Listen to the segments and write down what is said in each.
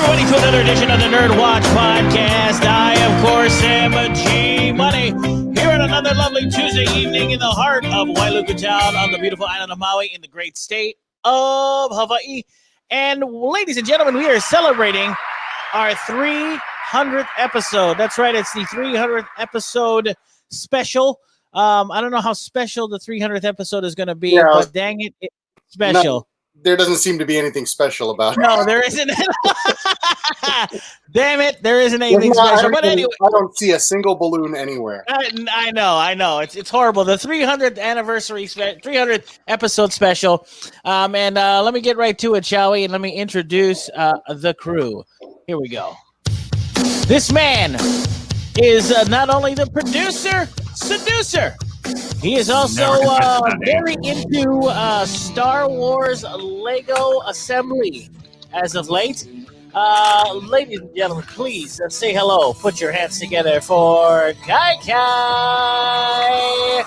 everybody, to another edition of the NERDWatch podcast. I, of course, am G Money, here on another lovely Tuesday evening in the heart of Wailuku Town on the beautiful island of Maui in the great state of Hawaii. And ladies and gentlemen, we are celebrating our 300th episode. That's right, it's the 300th episode special. I don't know how special the 300th episode is going to be, but dang it, it's special. No, there doesn't seem to be anything special about it. No, there isn't. Damn it, there isn't anything special. But anyway, I don't see a single balloon anywhere. I know. It's horrible. The 300th anniversary, 300th episode special. And let me get right to it, shall we? And let me introduce the crew. Here we go. This man is not only the producer, seducer. He is also very into Star Wars Lego assembly as of late. Ladies and gentlemen, please say hello. Put your hands together for Kai Kai.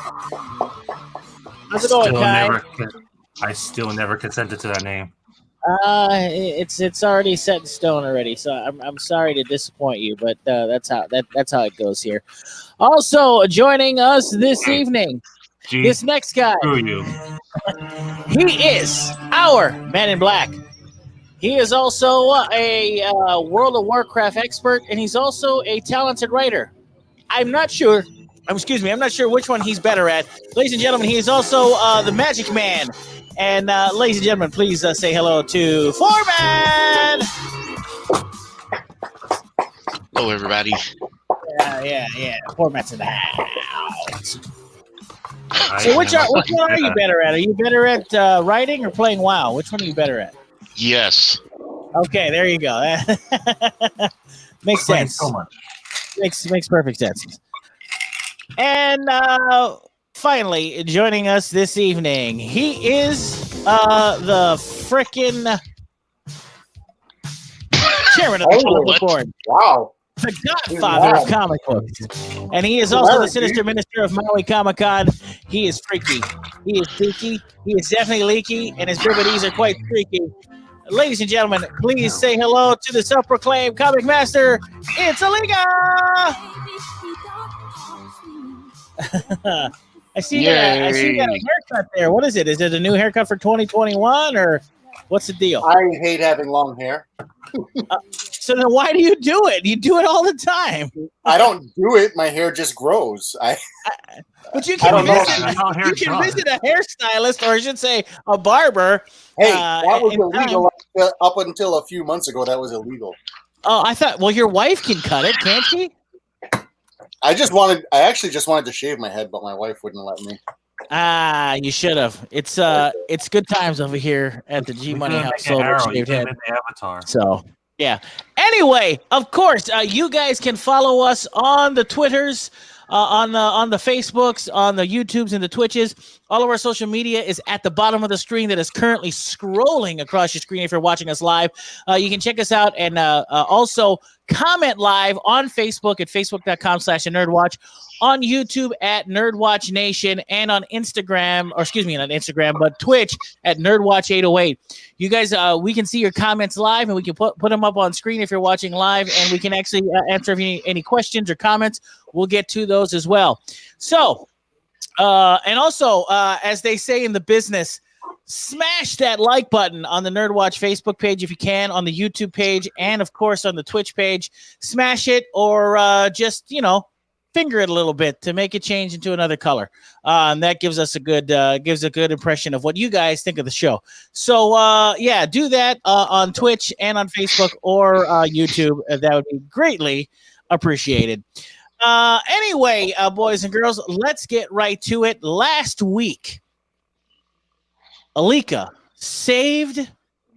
How's it going, Kai? I still never consented to that name. It's already set in stone already, so I'm sorry to disappoint you, but that's how it goes here. Also joining us this evening, this next guy. Screw you. He is our Man in Black. He is also a World of Warcraft expert, and he's also a talented writer. I'm not sure which one he's better at. Ladies and gentlemen, he is also the Magic Man. And ladies and gentlemen, please say hello to Phormat. Hello, everybody. Yeah. Phormat's in the house. So which one are you better at? Are you better at writing or playing WoW? Which one are you better at? Yes. Okay, there you go. Makes sense. So much. Makes perfect sense. And finally, joining us this evening, he is the frickin' chairman of the Comic Board. Wow. The godfather of comic books. And he is also the sinister minister of Maui Comic-Con. He is freaky. He is freaky. He is definitely leaky, and his BBDs are quite freaky. Ladies and gentlemen, please say hello to the self-proclaimed comic master. It's Alika! I see you got a haircut there. What is it? Is it a new haircut for 2021, or what's the deal? I hate having long hair. So then why do you do it? You do it all the time. I don't do it. My hair just grows. But you can visit a hairstylist, or I should say a barber. Hey, that was illegal up until a few months ago. That was illegal. Oh, I thought, well, your wife can cut it, can't she? I actually just wanted to shave my head, but my wife wouldn't let me. You should have. It's good times over here at the G Money household with shaved head. Avatar. So yeah. Anyway, of course, you guys can follow us on the Twitters, on the Facebooks, on the YouTubes, and the Twitches. All of our social media is at the bottom of the screen that is currently scrolling across your screen if you're watching us live. You can check us out and also comment live on Facebook at facebook.com/NERDWatch, on YouTube at NERDWatch Nation, and on Instagram, or excuse me, not Instagram, but Twitch at NERDWatch808. You guys, we can see your comments live, and we can put them up on screen if you're watching live, and we can actually answer any questions or comments. We'll get to those as well. So, and also, as they say in the business, smash that like button on the NERDWatch Facebook page if you can, on the YouTube page, and of course on the Twitch page. Smash it, or just finger it a little bit to make it change into another color. And that gives us a good impression of what you guys think of the show. So yeah, do that on Twitch and on Facebook or YouTube. That would be greatly appreciated. Anyway, boys and girls, let's get right to it. Last week, Alika saved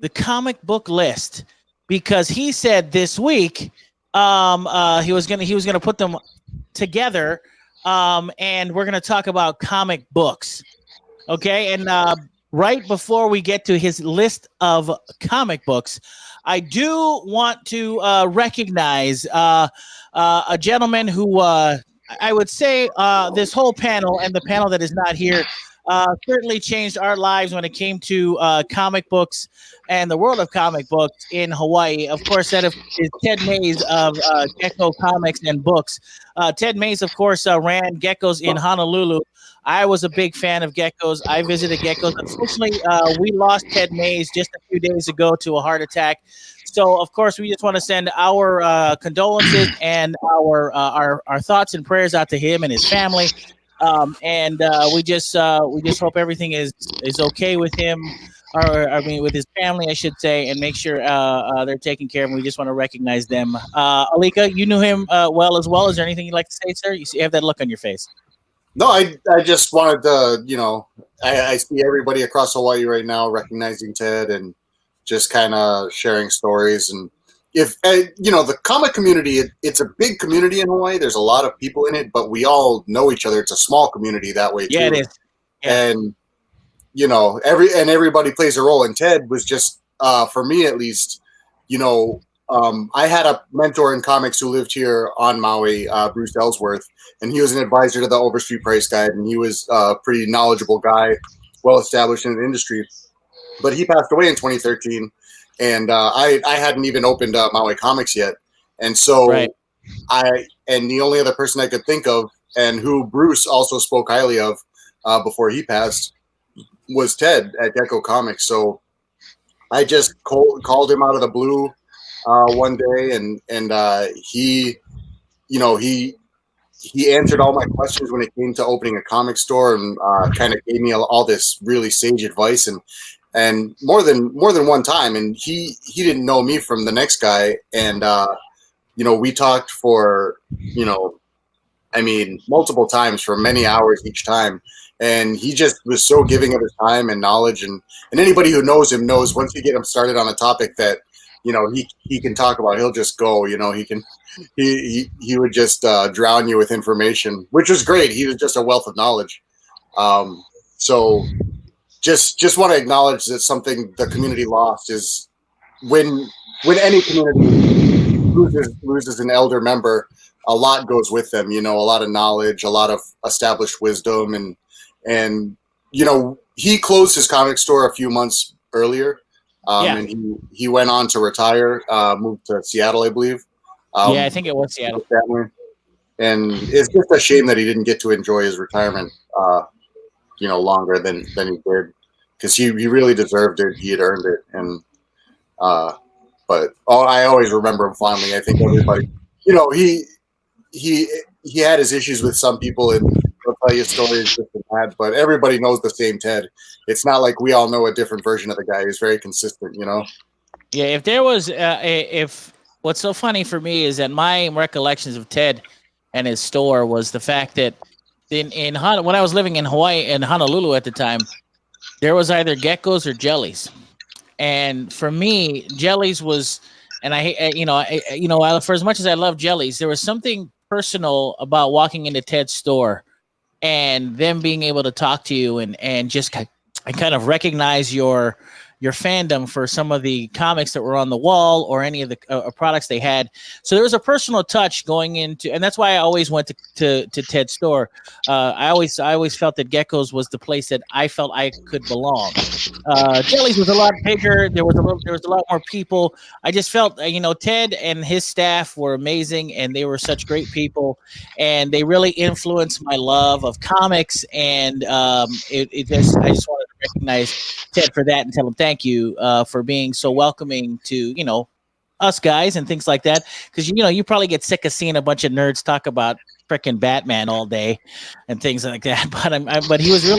the comic book list because he said this week he was gonna put them together, and we're gonna talk about comic books. Okay, and right before we get to his list of comic books, I do want to recognize a gentleman who I would say this whole panel and the panel that is not here certainly changed our lives when it came to comic books and the world of comic books in Hawaii. Of course, that is Ted Mays of Gecko Comics and Books. Ted Mays, of course, ran Geckos in Honolulu. I was a big fan of Geckos. I visited Geckos. Unfortunately, we lost Ted Mays just a few days ago to a heart attack. So, of course, we just want to send our condolences and our thoughts and prayers out to him and his family. We just hope everything is okay with him, or I mean with his family, I should say, and make sure they're taken care of. And we just want to recognize them. Alika, you knew him well as well. Is there anything you'd like to say, sir? You have that look on your face. No, I just wanted to, I see everybody across Hawaii right now recognizing Ted and just kind of sharing stories. And if, the comic community, it's a big community in Hawaii. There's a lot of people in it, but we all know each other. It's a small community that way, too. Yeah, it is. Yeah. And, everybody plays a role. And Ted was just, for me at least, I had a mentor in comics who lived here on Maui, Bruce Ellsworth, and he was an advisor to the Overstreet Price Guide, and he was a pretty knowledgeable guy, well-established in the industry. But he passed away in 2013, and I hadn't even opened Maui Comics yet. And so the only other person I could think of, and who Bruce also spoke highly of before he passed, was Ted at Gecko Comics. So I just called him out of the blue one day, and he answered all my questions when it came to opening a comic store, and kind of gave me all this really sage advice, and more than one time. And he didn't know me from the next guy, and we talked for multiple times for many hours each time. And he just was so giving of his time and knowledge, and anybody who knows him knows once you get him started on a topic that he can talk about, he'll just go. He would just drown you with information, which was great. He was just a wealth of knowledge. So just want to acknowledge that something the community lost is when any community loses an elder member, a lot goes with them. A lot of knowledge, a lot of established wisdom, and he closed his comic store a few months earlier. And he went on to retire, moved to Seattle, I believe. I think it was Seattle. And it's just a shame that he didn't get to enjoy his retirement, longer than he did, because he really deserved it. He had earned it. And but I always remember him fondly. I think everybody, he had his issues with some people, and he'll tell you stories just as bad, but everybody knows the same Ted. It's not like we all know a different version of the guy. He's very consistent, Yeah, if there was, if what's so funny for me is that my recollections of Ted and his store was the fact that when I was living in Hawaii and Honolulu at the time, there was either geckos or jellies, and for me, jellies was, and for as much as I love jellies, there was something personal about walking into Ted's store and them being able to talk to you and just kind of recognize your fandom for some of the comics that were on the wall or any of the products they had. So there was a personal touch going into, and that's why I always went to Ted's store. I always felt that Geckos was the place that I felt I could belong. Jellies was a lot bigger. There was a lot more people. I just felt, Ted and his staff were amazing, and they were such great people, and they really influenced my love of comics. And I just wanted to recognize Ted for that and tell him thank you for being so welcoming to us guys and things like that, because you probably get sick of seeing a bunch of nerds talk about freaking Batman all day and things like that. But he was a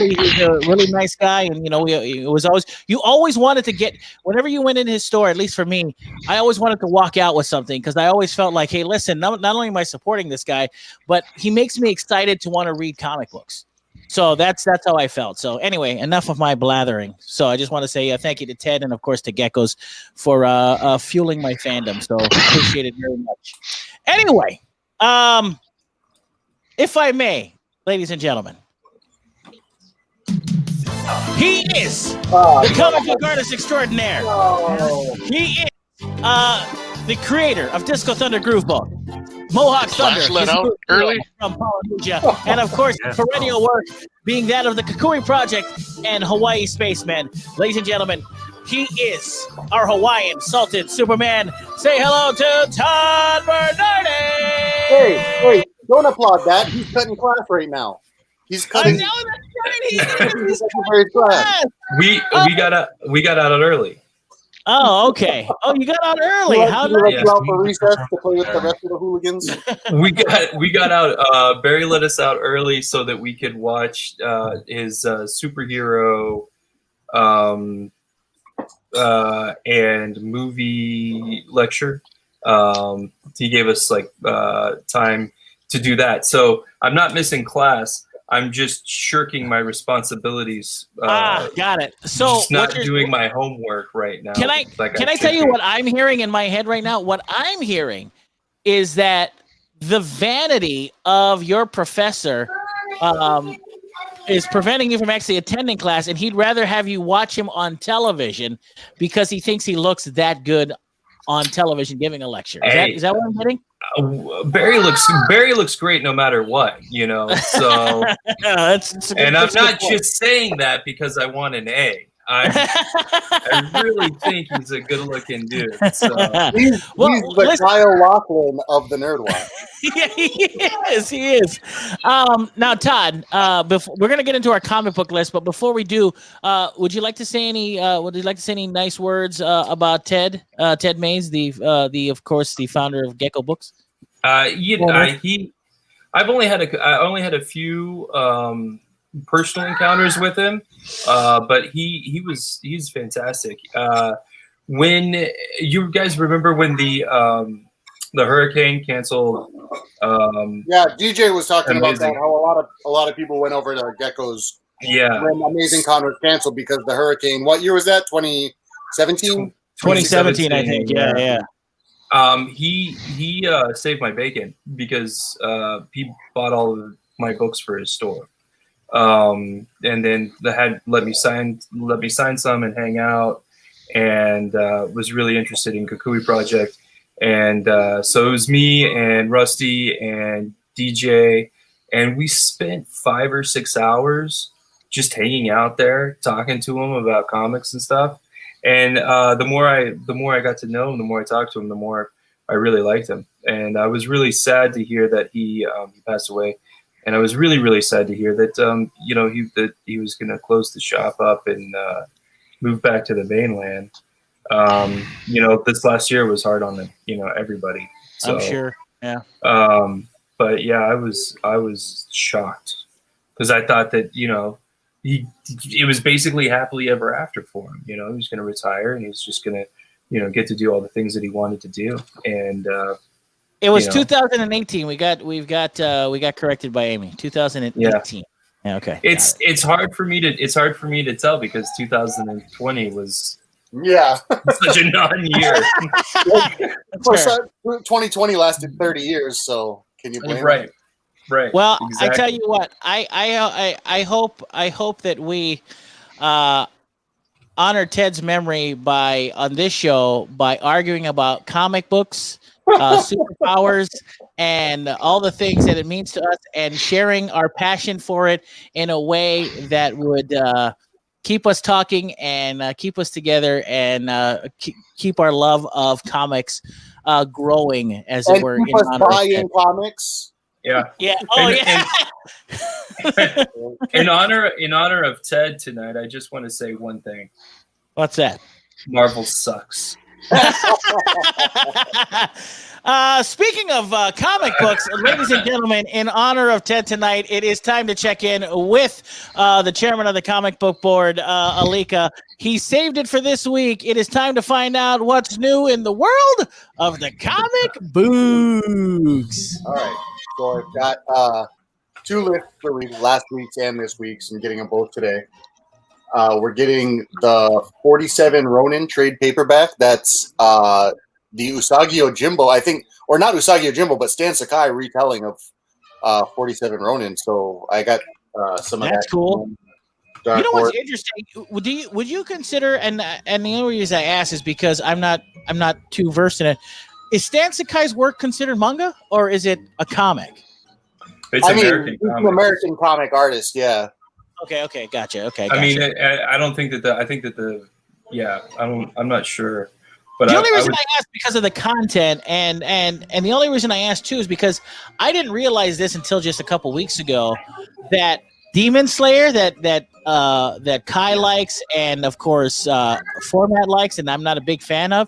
really nice guy, and it was you always wanted to get, whenever you went in his store, at least for me, I always wanted to walk out with something, because I always felt like, hey, listen, not only am I supporting this guy, but he makes me excited to want to read comic books. So that's how I felt. So anyway, enough of my blathering. So I just want to say thank you to Ted and, of course, to Geckos for fueling my fandom. So appreciate it very much. Anyway, if I may, ladies and gentlemen, he is the comic book artist extraordinaire. He is the creator of Disco Thunder Grooveball. Mohawk Thunder. Flash let his out group early. from Polynesia. And of course, perennial work being that of the Kukui Project and Hawaii Spacemen. Ladies and gentlemen, he is our Hawaiian Salted Superman. Say hello to Todd Bernardi. Hey, don't applaud that. He's cutting class right now. He's I cutting. know that's right. He is. He's Very class. class. We got out early. Oh, okay. Oh, you got out early. How Did you let nice. you out for recess to play with the rest of the hooligans? We got out. Barry let us out early so that we could watch his superhero and movie lecture. He gave us time to do that. So I'm not missing class. I'm just shirking my responsibilities. Got it. So just not doing my homework right now. Can I tell you what I'm hearing in my head right now? What I'm hearing is that the vanity of your professor is preventing you from actually attending class, and he'd rather have you watch him on television because he thinks he looks that good on television giving a lecture. Is that what I'm getting? Barry looks great no matter what, so and I'm not just saying that because I want an A. I really think he's a good-looking dude. So. He's the Kyle Laughlin of the NERDWatch. Yeah, he is. Now, Todd, we're gonna get into our comic book list, but before we do, would you like to say any nice words about Ted Mays, the of course the founder of Gecko Books? I've only had a few personal encounters with him, but he's fantastic. When you guys remember when the hurricane canceled? Yeah, DJ was talking about that. How a lot of people went over to Gecko's. Yeah, when Amazing Con was canceled because the hurricane. What year was that? 2017. 2017, I think. Yeah. He saved my bacon because he bought all of my books for his store. And then let me sign some and hang out, and was really interested in Kukui Project. And so it was me and Rusty and DJ, and we spent 5 or 6 hours just hanging out there, talking to him about comics and stuff. And the more I got to know him, the more I talked to him, the more I really liked him. And I was really sad to hear that he passed away. And I was really, really sad to hear that he was going to close the shop up and move back to the mainland. This last year was hard on everybody. So, I'm sure. Yeah. But yeah, I was shocked because I thought that it was basically happily ever after for him. He was going to retire and he was just going to get to do all the things that he wanted to do. And it was 2018. We got corrected by Amy. 2018. Yeah, okay. It's hard for me to tell because 2020 was such a non-year. 2020 lasted 30 years, so can you blame right? him? Right. Well, exactly. I tell you what, I hope that we honor Ted's memory on this show by arguing about comic books, superpowers, and all the things that it means to us, and sharing our passion for it in a way that would keep us talking and keep us together and keep our love of comics growing, as it were. Keep us buying comics. Yeah. Yeah. Oh, yeah. In honor of Ted tonight, I just want to say one thing. What's that? Marvel sucks. Speaking of comic books, ladies and gentlemen, in honor of Ted tonight, it is time to check in with the chairman of the comic book board, Alika. He saved it for this week. It is time to find out what's new in the world of the comic books. All right. So I've got 2 lists for last week's and this week's. I'm getting them both today. We're getting the 47 Ronin trade paperback. That's the Usagi Yojimbo, I think, or not Usagi Yojimbo, but Stan Sakai retelling of 47 Ronin. So I got some of that. That's cool. You know what's interesting? Would you consider, and the only reason I ask is because I'm not too versed in it. is Stan Sakai's work considered manga or is it a comic? It's I mean, American he's an comics. American comic artist. Yeah. Okay, gotcha. Okay, I mean, gotcha. I don't think that I think that I'm not sure. But The only reason would, I asked because of the content, and the only reason I asked too is because I didn't realize this until just a couple weeks ago that Demon Slayer that Kai likes, and of course Phormat likes, and I'm not a big fan of.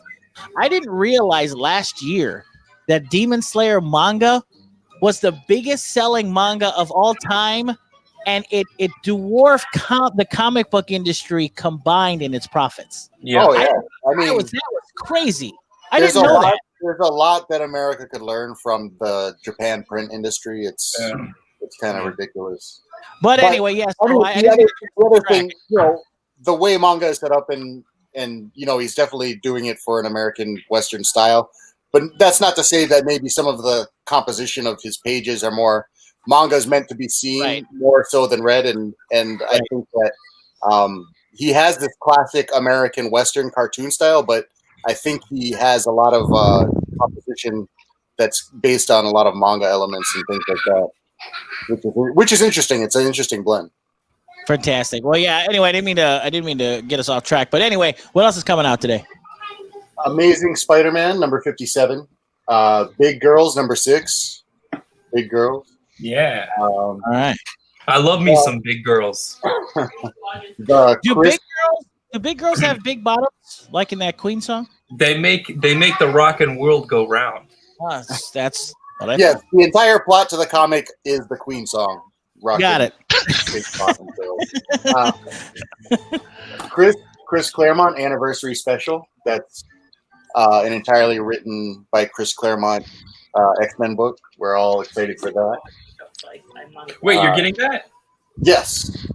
I didn't realize last year that Demon Slayer manga was the biggest selling manga of all time, and it dwarfed the comic book industry combined in its profits. yeah. Oh yeah. I mean, that was crazy. I didn't know that. There's a lot that America could learn from the Japan print industry. It's kind of ridiculous. But anyway, yes. I mean, the other thing, the way manga is set up, and he's definitely doing it for an American Western style. But that's not to say that maybe some of the composition of his pages are more manga is meant to be seen more so than read, and I think that he has this classic American Western cartoon style, but I think he has a lot of composition that's based on a lot of manga elements and things like that, which is interesting. It's an interesting blend. Fantastic. Well, yeah. Anyway, I didn't mean to get us off track, but anyway, what else is coming out today? Amazing Spider-Man number 57. Big Girls number 6. Big Girls. Yeah. All right. I love me some big girls. Do big girls have big bottoms like in that Queen song? They make the rockin' world go round. That's what I thought. The entire plot to the comic is the Queen song. Got it. Chris Claremont anniversary special. That's an entirely written by Chris Claremont X-Men book. We're all excited for that. Wait, you're getting that? Yes.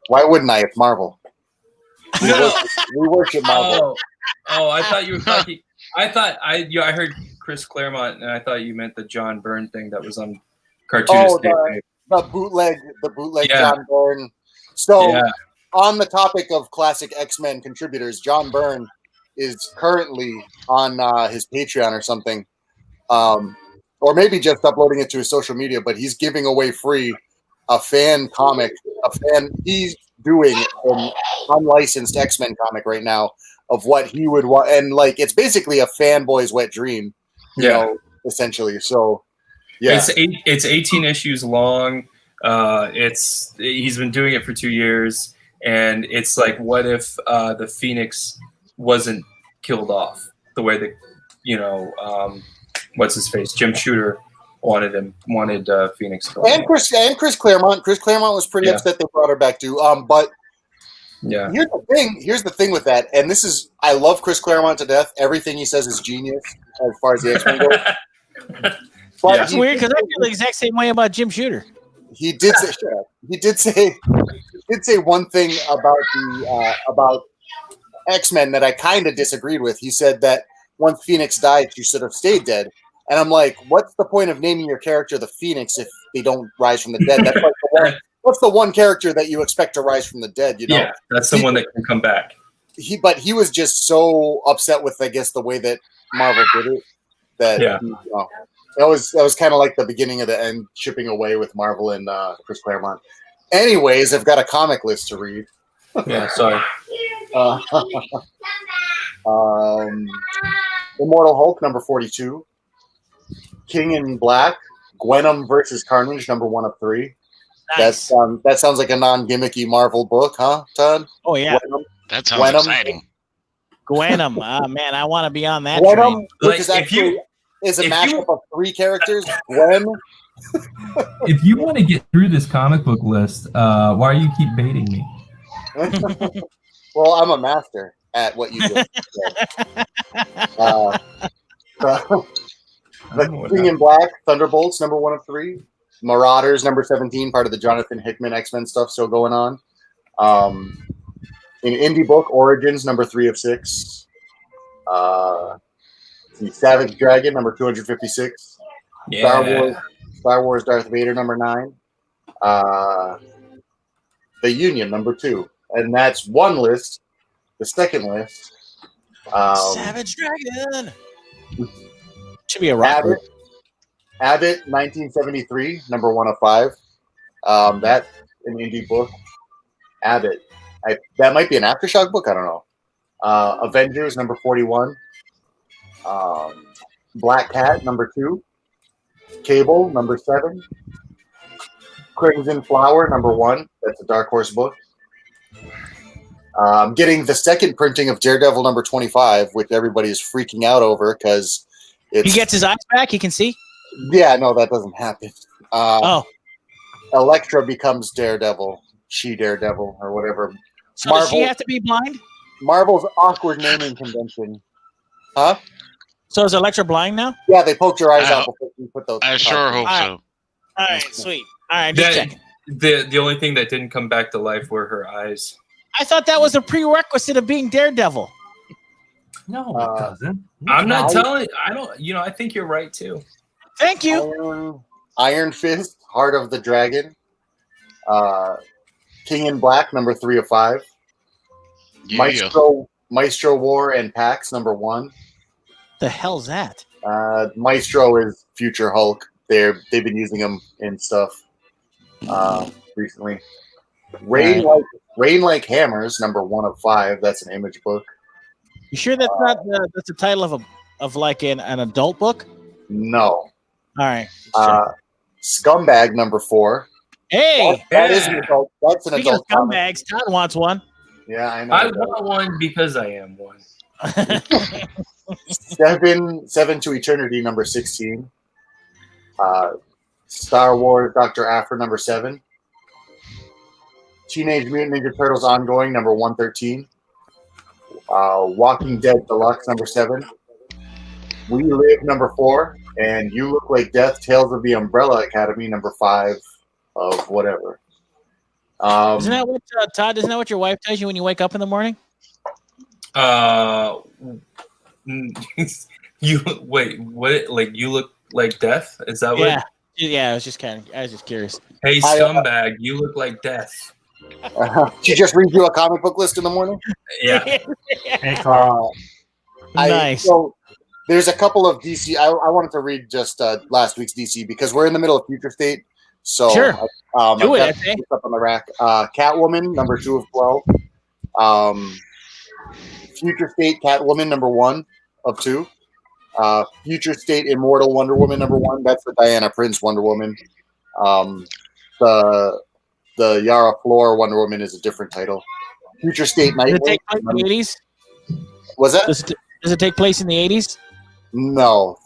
Why wouldn't I? It's Marvel. We worship Marvel. Oh, I thought you were talking. I heard Chris Claremont, and I thought you meant the John Byrne thing that was on Cartoonist. The bootleg John Byrne. So, on the topic of classic X-Men contributors, John Byrne is currently on his Patreon or something, or maybe just uploading it to his social media. But he's giving away free a fan comic. He's doing an unlicensed X-Men comic right now of what he would want, and like it's basically a fanboy's wet dream, you know, essentially. So, yeah, it's 18 issues long. He's been doing it for 2 years, and it's like, what if the Phoenix wasn't killed off the way that what's his face, Jim Shooter wanted Phoenix killed. And Chris Claremont. Chris Claremont was pretty upset they brought her back too. But yeah, here's the thing with that, and I love Chris Claremont to death. Everything he says is genius as far as the X-Men goes. But that's weird because I feel the exact same way about Jim Shooter. He did say one thing about X-Men that I kind of disagreed with. He said that once Phoenix died, she should have stayed dead. And I'm like, what's the point of naming your character the Phoenix if they don't rise from the dead? That's like what's the one character that you expect to rise from the dead? You know, yeah, that's the one that can come back. But he was just so upset with, I guess, the way that Marvel did it that that was kind of like the beginning of the end, chipping away with Marvel and Chris Claremont. Anyways, I've got a comic list to read. Yeah, sorry. Immortal Hulk number 42. King in Black, Gwenom versus Carnage, number 1 of 3. Nice. That sounds like a non-gimmicky Marvel book, huh, Todd? Oh yeah, that sounds exciting. Gwenom, man, I want to be on that Gwenom, train. which is actually is a mashup of 3 characters. Gwen. If you want to get through this comic book list, why do you keep baiting me? Well, I'm a master at what you do. The King in Black, Thunderbolts, number 1 of 3. Marauders, number 17, part of the Jonathan Hickman X-Men stuff still going on. In Indie Book, Origins, number 3 of 6. Savage Dragon, number 256. Yeah. Star Wars Darth Vader, number 9. The Union, number 2. And that's one list. The second list. Savage Dragon. Should be a rock group. Abbott, 1973, number 1 of 5. That's an indie book. Abbott. That might be an Aftershock book. I don't know. Avengers, number 41. Black Cat, number 2. Cable, number 7. Crimson Flower, number 1. That's a Dark Horse book. I'm getting the second printing of Daredevil number 25, which everybody is freaking out over because he gets his eyes back. He can see. Yeah, no, that doesn't happen. Elektra becomes Daredevil, she Daredevil, or whatever. So does she have to be blind? Marvel's awkward naming convention. Huh? So is Elektra blind now? Yeah, they poked her eyes out before you put those. I sure hope so. All right, sweet. All right, just checking. The only thing that didn't come back to life were her eyes. I thought that was a prerequisite of being Daredevil. No, it doesn't. I'm not telling. I don't. I think you're right too. Thank you. Iron Fist, Heart of the Dragon. King in Black, number 3 of 5. Yeah. Maestro War and Pax, number 1. The hell's that? Maestro is Future Hulk. They've been using him in stuff recently. Rain Like Hammers, number 1 of 5. That's an Image book. You sure that's not that's the title of like an adult book? No. All right. Scumbag, number 4. Hey, that is an adult. That's an speaking adult. of scumbags, Todd wants one. Yeah, I know. I want one because I am one. 7 to Eternity, number 16. Star Wars, Dr. Aphra, number 7. Teenage Mutant Ninja Turtles Ongoing, number 113. Walking Dead Deluxe, number 7. We Live, number 4. And You Look Like Death, Tales of the Umbrella Academy, number 5 of whatever. Isn't that what, Todd, isn't that what your wife tells you when you wake up in the morning? You wait, what? Like you look like death? Is that what? Yeah. I was just curious. Hey, scumbag, you look like death. She just reads you a comic book list in the morning? Yeah. Nice. So there's a couple of DC. I wanted to read just last week's DC because we're in the middle of Future State. So sure. Do it. Up on the rack. Catwoman, number 2 of 12. Future State Catwoman, number 1 of 2. Future State Immortal Wonder Woman, number 1. That's the Diana Prince Wonder Woman. The Yara Flor Wonder Woman is a different title. Future State Nightwing. Does it take place in the 80s? Was that? Does it take place in the 80s? No.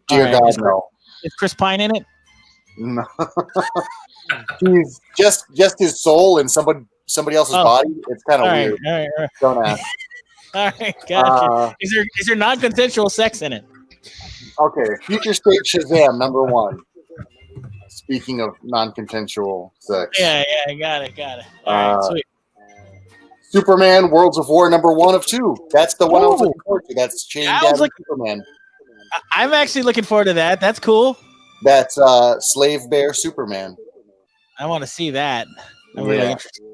Dear God, no. Is Chris Pine in it? No. He's just his soul in somebody else's body. It's kind of weird. All right. Don't ask. All right, gotcha. Is there non-consensual sex in it? Okay, Future State Shazam, number 1. Speaking of non-consensual sex. Yeah, I got it. All right, sweet. Superman Worlds of War, number 1 of 2. That's the one I was looking forward to. That's Chain Daddy Superman. I'm actually looking forward to that. That's cool. That's Slave Bear Superman. I want to see that. I'm really interested.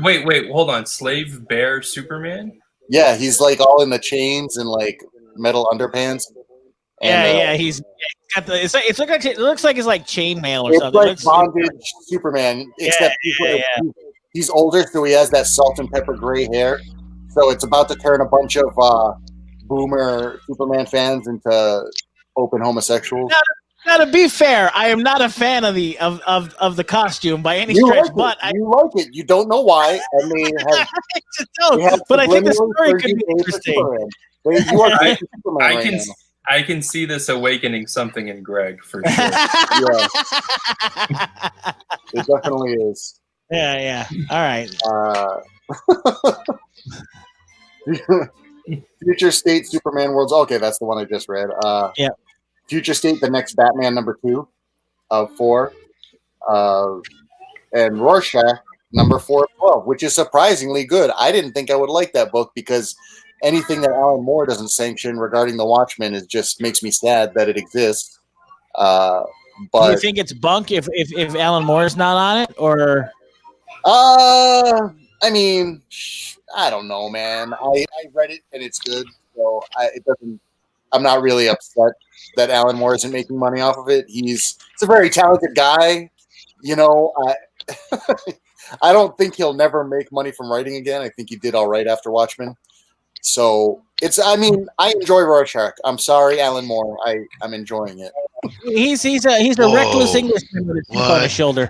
Wait, hold on. Slave Bear Superman? Yeah, he's like all in the chains and like metal underpants. And, he's got the. It looks like it's like chainmail or something. It's like bondage Superman, except he's older, so he has that salt and pepper gray hair. So it's about to turn a bunch of boomer Superman fans into open homosexuals. Now, to be fair, I am not a fan of the costume by any stretch. You like it. You don't know why. I mean, I just don't. But I think the story could be interesting. I can see this awakening something in Greg for sure. Yeah, it definitely is. Yeah. All right. Future State Superman Worlds. Okay, that's the one I just read. Yeah. Future State, the next Batman, number 2 of 4. And Rorschach, number 4 of 12, which is surprisingly good. I didn't think I would like that book because anything that Alan Moore doesn't sanction regarding the Watchmen just makes me sad that it exists. But do you think it's bunk if Alan Moore is not on it, or? I mean, I don't know, man. I read it and it's good, so it doesn't. I'm not really upset that Alan Moore isn't making money off of it. He's a very talented guy. You know, I don't think he'll never make money from writing again. I think he did all right after Watchmen. So I enjoy Rorschach. I'm sorry, Alan Moore. I'm enjoying it. He's a reckless Englishman with a chip on his shoulder.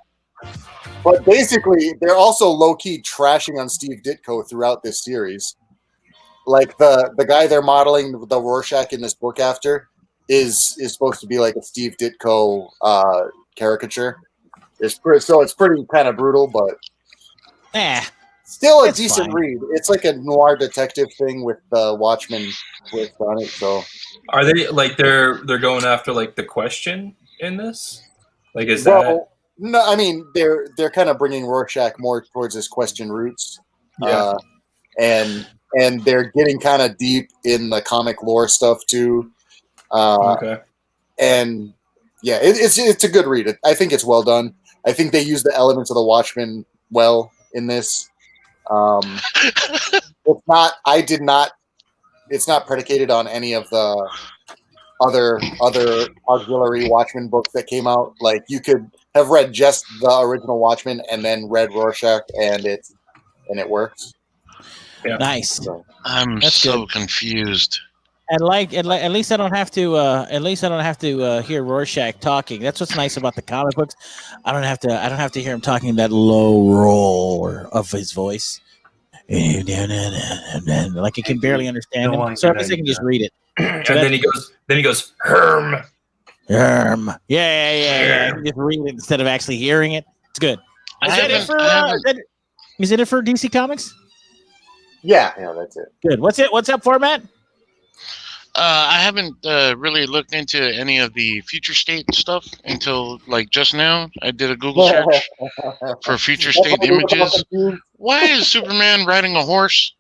But basically, they're also low key trashing on Steve Ditko throughout this series. Like the guy they're modeling the Rorschach in this book after is supposed to be like a Steve Ditko caricature. It's pretty kind of brutal, but still a decent read. It's like a noir detective thing with the Watchmen twist on it. So are they like they're going after like the Question in this? Like No, I mean they're kind of bringing Rorschach more towards his Question roots. Yeah, and they're getting kind of deep in the comic lore stuff too. okay. And yeah, it's a good read. I think it's well done. I think they use the elements of the Watchmen well in this. It's not. I did not. It's not predicated on any of the other auxiliary Watchmen books that came out. Like you could have read just the original Watchmen and then read Rorschach, and it works. Yeah. Nice. So, I'm That's so good. confused. And at least I don't have to. At least I don't have to hear Rorschach talking. That's what's nice about the comic books. I don't have to hear him talking that low roar of his voice. Like I can barely understand him. So I guess I can just read it. And then he goes, Herm. Yeah. I can just read it instead of actually hearing it. It's good. Is it for DC Comics? yeah, that's it. Good. What's up, Phormat? I haven't really looked into any of the future state stuff until like just now. I did a Google search for future state images. Why is Superman riding a horse?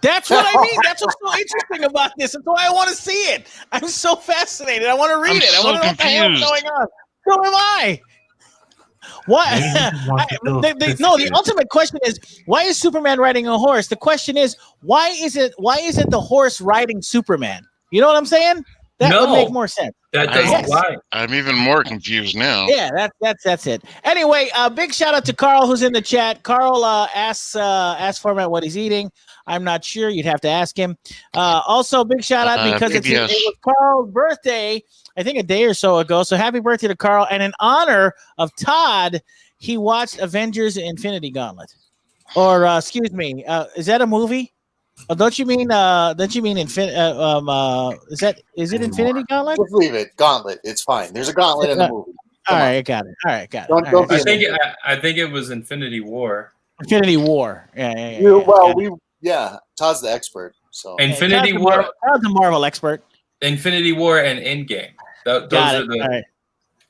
That's what I mean. That's what's so interesting about this. That's why I want to see it. I'm so fascinated. I want to read it. I want to know what the hell's going on. So am I. What? The ultimate question is, why is Superman riding a horse? The question is, why isn't the horse riding Superman? You know what I'm saying? That would make more sense. That doesn't lie. I'm even more confused now. Yeah, that's it. Anyway, big shout out to Carl who's in the chat. Carl asks Phormat what he's eating. I'm not sure. You'd have to ask him. Also, big shout out because it was Carl's birthday, I think a day or so ago. So happy birthday to Carl. And in honor of Todd, he watched Avengers Infinity Gauntlet. Or excuse me, is that a movie? Oh, don't you mean is it Infinity Gauntlet? Just leave it. Gauntlet. It's fine. There's a gauntlet in the movie. All right, got it. Don't I think it was Infinity War. Infinity War. Yeah. Todd's the expert. So Infinity War. Todd's the Marvel expert. Infinity War and Endgame. Those are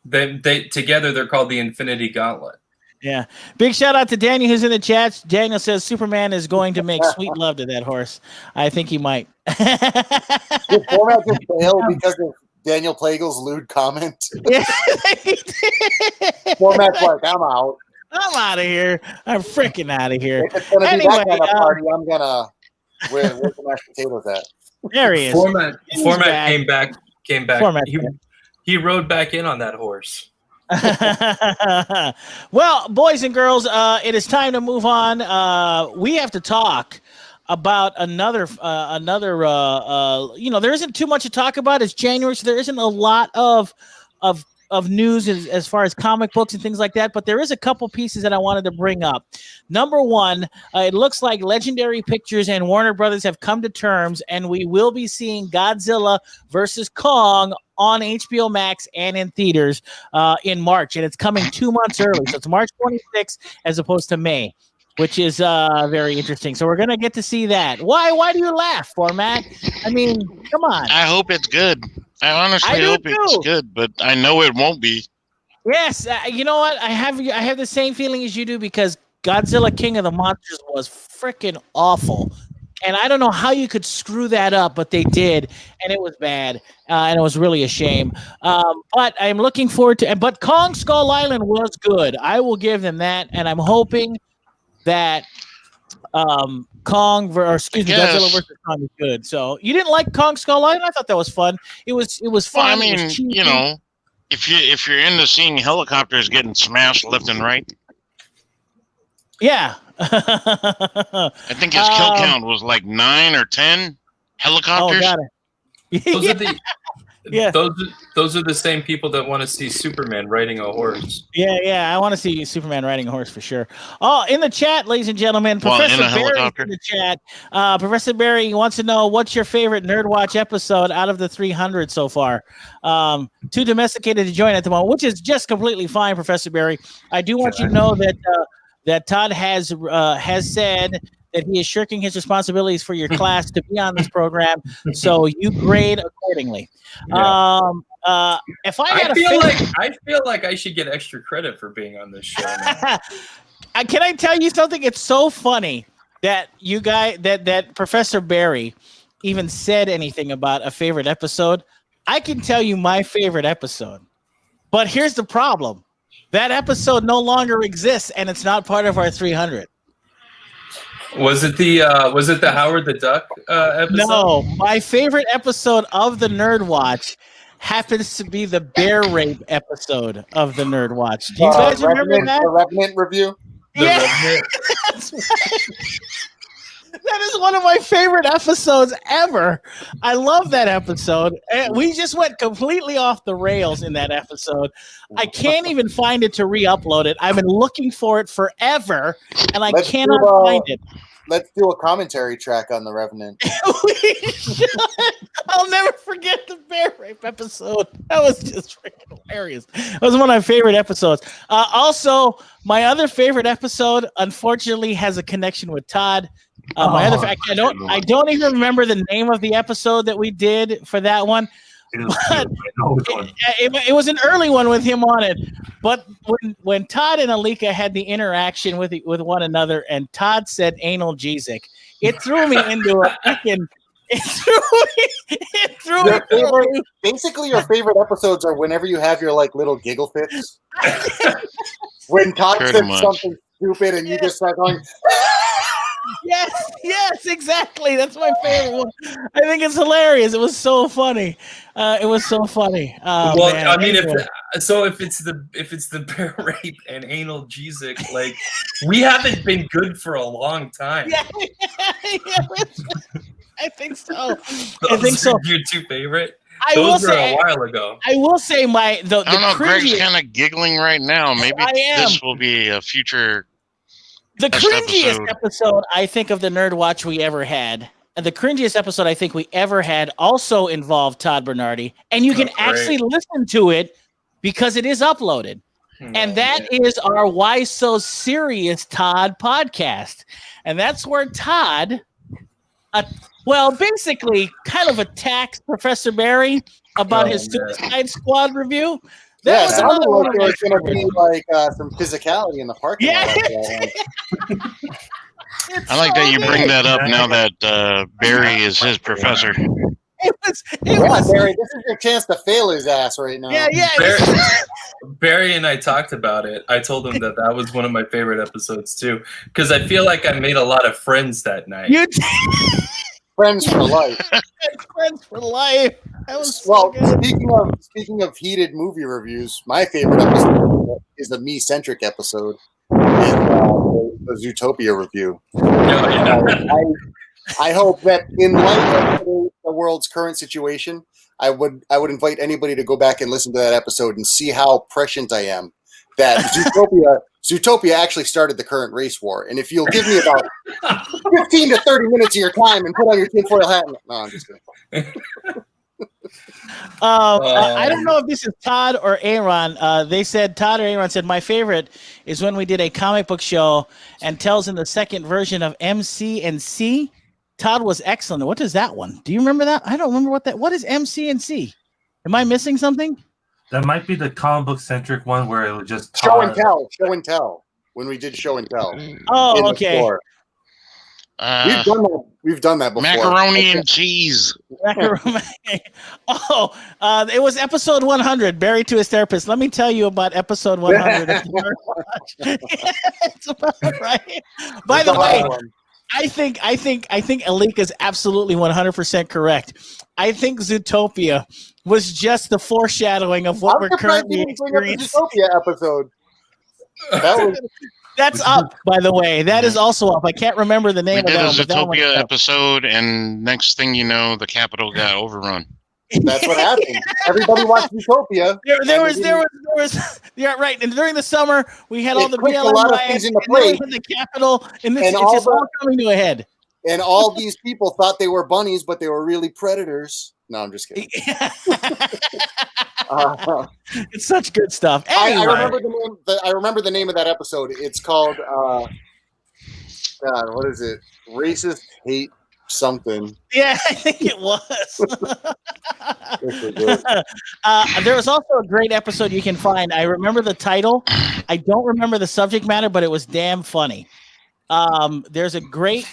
they together. They're called the Infinity Gauntlet. Yeah. Big shout out to Daniel who's in the chat. Daniel says Superman is going to make sweet love to that horse. I think he might. Did Phormat just fail because of Daniel Plagle's lewd comment? Yeah. Format's like, I'm out. I'm out of here. I'm freaking out of here. If it's gonna be that kind of party, I'm gonna where's the mashed potatoes at? There he is. Phormat came back. Phormat. He rode back in on that horse. Well, boys and girls, it is time to move on. We have to talk about another there isn't too much to talk about. It's January, so there isn't a lot of news as far as comic books and things like that, but there is a couple pieces that I wanted to bring up. Number one, it looks like Legendary Pictures and Warner Brothers have come to terms, and we will be seeing Godzilla versus Kong on HBO Max and in theaters in March, and it's coming 2 months early, so it's March 26th as opposed to May, which is very interesting. So we're gonna get to see that. Why do you laugh, Phormat? I mean, come on. I hope it's good. I honestly hope it's good, but I know it won't be. Yes, you know what? I have the same feeling as you do because Godzilla King of the Monsters was freaking awful. And I don't know how you could screw that up, but they did, and it was bad, and it was really a shame. But I'm looking forward to. But Kong Skull Island was good. I will give them that, and I'm hoping that Kong or excuse me, guess. Godzilla versus Kong is good. So you didn't like Kong Skull Island? I thought that was fun. It was Well, fun. I It mean, was cheesy. you know, if you're into seeing helicopters getting smashed left and right, Yeah. I think his kill count was like 9 or 10 helicopters. Oh, got it. Those Yeah. are the Yeah. those are the same people that want to see Superman riding a horse. Yeah. I want to see Superman riding a horse for sure. Oh, in the chat, ladies and gentlemen, Well, in Professor a Barry's helicopter. in the chat. Professor Barry wants to know what's your favorite NERDWatch episode out of the 300 so far. Too domesticated to join at the moment, which is just completely fine, Professor Barry. I do want you to know that Todd has said that he is shirking his responsibilities for your class to be on this program, so you grade accordingly. Yeah. If I had I feel like I should get extra credit for being on this show. Now. Can I tell you something? It's so funny that you guys that Professor Barry even said anything about a favorite episode. I can tell you my favorite episode, but here's the problem: that episode no longer exists, and it's not part of our 300. Was it the Howard the Duck episode? No, my favorite episode of the NERDWatch happens to be the bear rape episode of the NERDWatch. Do you guys remember that? The Revenant review? Yeah. That's right. That is one of my favorite episodes ever. I love that episode. And we just went completely off the rails in that episode. I can't even find it to re-upload it. I've been looking for it forever, and I cannot find it. Let's do a commentary track on the Revenant. We should. I'll never forget the bear rape episode. That was just freaking hilarious. That was one of my favorite episodes. Also, my other favorite episode, unfortunately, has a connection with Todd. I don't even remember the name of the episode that we did for that one. But it was an early one with him on it. But when Todd and Alika had the interaction with one another, and Todd said analgesic, it threw me into a freaking. It threw me. Basically, your favorite episodes are whenever you have your like little giggle fits. When Todd said something stupid and you just start going. Yes, exactly. That's my favorite one. I think it's hilarious. It was so funny. Well, man. I mean, Anyway. if it's the bear rape and analgesic, like we haven't been good for a long time. Yeah, I think so. Those are your two favorite. Those were a while ago. I will say I don't know. Greg's cringiest. kind of giggling right now. Maybe I am. this will be a future. The best cringiest episode I think of the NERDWatch we ever had. And the cringiest episode I think we ever had also involved Todd Bernardi, and you can actually listen to it because it is uploaded. And that is our Why So Serious Todd podcast. And that's where Todd, basically kind of attacks Professor Barry about his Suicide Squad review. That was another one. There was going to be like some physicality in the parking lot. I like that you bring that up now that Barry is his professor. It was Barry, this is your chance to fail his ass right now. Yeah. Barry and I talked about it. I told him that was one of my favorite episodes too, because I feel like I made a lot of friends that night. Friends for life. Friends for life. That was so good. Speaking of heated movie reviews, my favorite episode is the me-centric episode. The Zootopia review. I hope that in light of the world's current situation, I would invite anybody to go back and listen to that episode and see how prescient I am. That Zootopia actually started the current race war. And if you'll give me about 15 to 30 minutes of your time and put on your tinfoil hat. No, I'm just kidding. I don't know if this is Todd or Aron. Todd or Aron said, my favorite is when we did a comic book show and tells in the second version of MC and C. Todd was excellent. What is that one? Do you remember that? I don't remember what is MC and C? Am I missing something? That might be the comic book centric one where it was just show and tell. When we did show and tell. Oh, okay. We've done that before. Macaroni and cheese. It was episode 100. Barry to his therapist. Let me tell you about episode 100. It's about right. By the way, I think Alika is absolutely 100% correct. I think Zootopia was just the foreshadowing of what we're currently experiencing. Zootopia episode. That was That's up, by the way. That is also up. I can't remember the name We of did that a one, but that one is Zootopia up. episode, and next thing you know, the Capitol got overrun. that's what happened. Everybody watched Utopia. There was yeah, right. And during the summer, we had all the clicked a BLM lot of riots, things into and then we place. had the Capitol, and this And it's all just the- all coming to a head. And all these people thought they were bunnies, but they were really predators. No, I'm just kidding. It's such good stuff. I Anyway, remember the name. I remember the name of that episode. It's called what is it? Racist hate something. yeah, I think it was. This was good. There was also a great episode you can find. I remember the title. I don't remember the subject matter, but it was damn funny. There's a great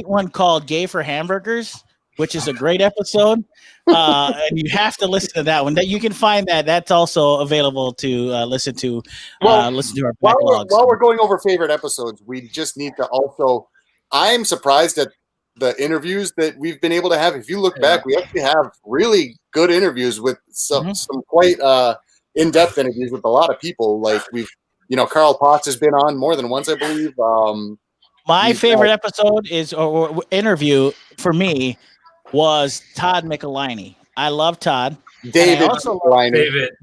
one called "Gay for Hamburgers," which is a great episode. And you have to listen to that one. That you can find that. That's also available to listen to. Listen to our backlogs. While we're going over favorite episodes, we just need to also. I'm surprised at the interviews that we've been able to have. If you look back, we actually have really good interviews with some quite in-depth interviews with a lot of people. Like Carl Potts has been on more than once, I believe. My favorite episode is or interview for me was Todd McElhiney. I love Todd. David.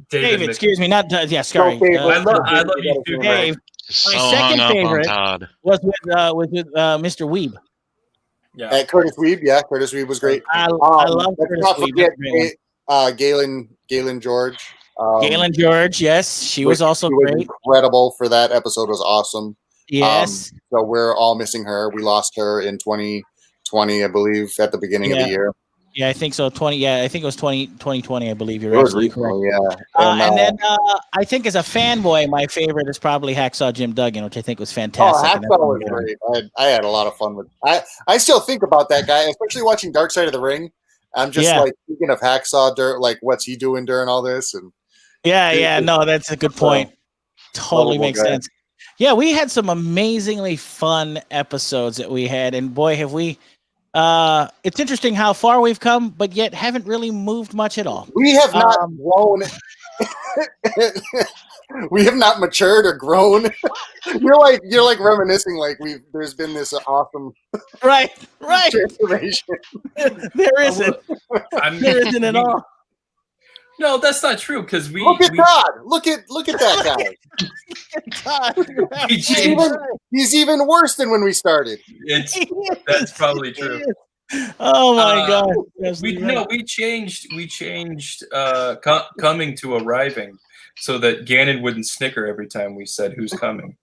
David, excuse me, not Todd. Yeah, sorry. I love you too, Dave. So My second hung up favorite on Todd. was with Mr. Weeb. Yeah. Curtis Weeb. Yeah, Curtis Weeb was great. I love let's Curtis not Weeb. forget Galen George. Galen George, yes, she was also great. Incredible for that episode. Was awesome. Yes. So we're all missing her. We lost her in 2020, I believe, at the beginning of the year. Yeah, I think so. I think it was 2020. I believe you're absolutely correct. Yeah. And then I think as a fanboy, my favorite is probably Hacksaw Jim Duggan, which I think was fantastic. Oh, Hacksaw was great. I had a lot of fun with. I still think about that guy, especially watching Dark Side of the Ring. I'm just like thinking of Hacksaw, like what's he doing during all this, and no, that's a good point. Totally makes sense. Yeah, we had some amazingly fun episodes that we had, and boy, have we. It's interesting how far we've come, but yet haven't really moved much at all. We have not grown. We have not matured or grown. You're like reminiscing, like there's been this awesome right transformation. There isn't. There isn't at all. No, that's not true because we look at Todd. Look at that guy. Todd. He's even worse than when we started. That's probably true. Oh my god! We changed coming to arriving so that Gannon wouldn't snicker every time we said who's coming.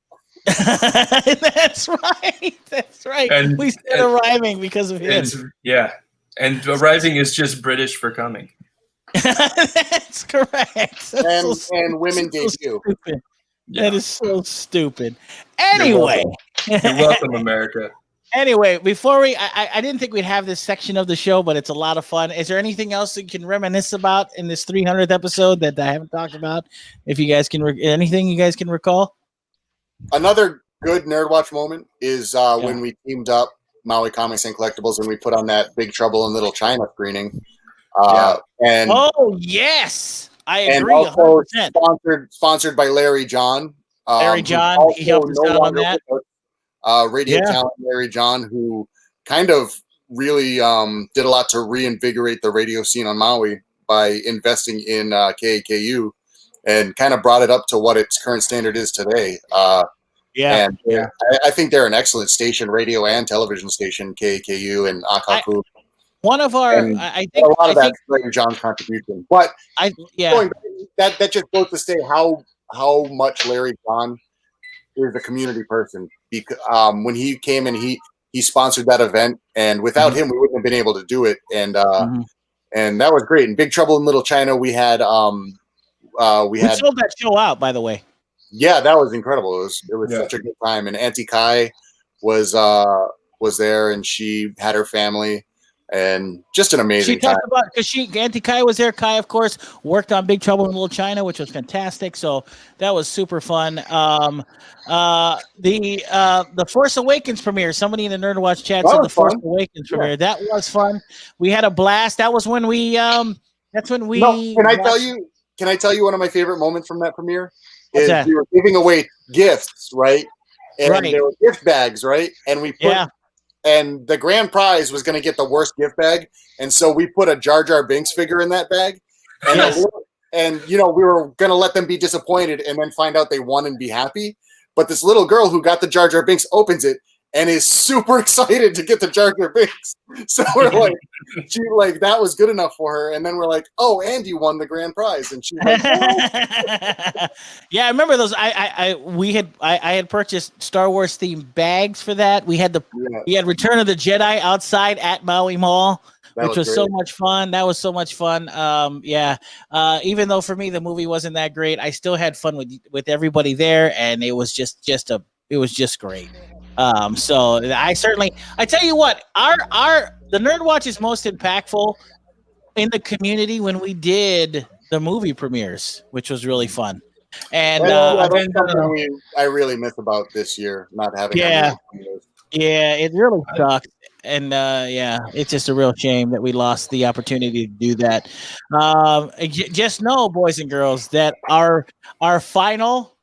That's right. And we said arriving because of him. And arriving is just British for coming. That's correct. And women debut. That is so stupid. Anyway, you're welcome, America. Anyway, before I didn't think we'd have this section of the show, but it's a lot of fun. Is there anything else that you can reminisce about in this 300th episode that I haven't talked about? If you guys can, anything you guys can recall? Another good NERDWatch moment is when we teamed up Maui Comics and Collectibles and we put on that Big Trouble in Little China screening. And yes, I agree. And also 100%. sponsored by Larry John. Larry John, he helped us out on that. Radio talent Larry John, who kind of really did a lot to reinvigorate the radio scene on Maui by investing in KAKU and kind of brought it up to what its current standard is today. I think they're an excellent station, radio and television station, KAKU and Akaku. One of our, I think a lot of that's Larry John's contribution, but that just goes to say how much Larry John is a community person. Because when he came and he sponsored that event, and without him, we wouldn't have been able to do it. And and that was great. In Big Trouble in Little China, we had sold that show out, by the way. Yeah, that was incredible. It was such a good time. And Auntie Kai was there, and she had her family. and just an She amazing time. talked about because Auntie Kai was there. Kai, of course, worked on Big Trouble in Little China, which was fantastic. So that was super fun. The Force Awakens premiere. Somebody in the NERDWatch chat That said was the Force fun. Awakens Yeah. premiere. That was fun. We had a blast. That was when we. That's when we. No, can I watched- tell you one of my favorite moments from that premiere? What's Is that? we were giving away gifts, right? And Right. there were gift bags, right? And we put Yeah. and the grand prize was going to get the worst gift bag, and so we put a Jar Jar Binks figure in that bag, and Yes. we were going to let them be disappointed and then find out they won and be happy. But this little girl who got the Jar Jar Binks opens it and is super excited to get the Jar Jar Binks. So we're like, that was good enough for her, and then we're like, oh, and you won the grand prize, and she's like, Yeah, I remember those. I had purchased Star Wars themed bags for that. We had we had Return of the Jedi outside at Maui Mall, which was so much fun. That was so much fun. Even though for me the movie wasn't that great, I still had fun with everybody there, and it was just great. So I tell you what, the NERDWatch is most impactful in the community when we did the movie premieres, which was really fun. And that's something I really miss about this year, not having. Yeah, it really sucks. And it's just a real shame that we lost the opportunity to do that. Just know, boys and girls, that our final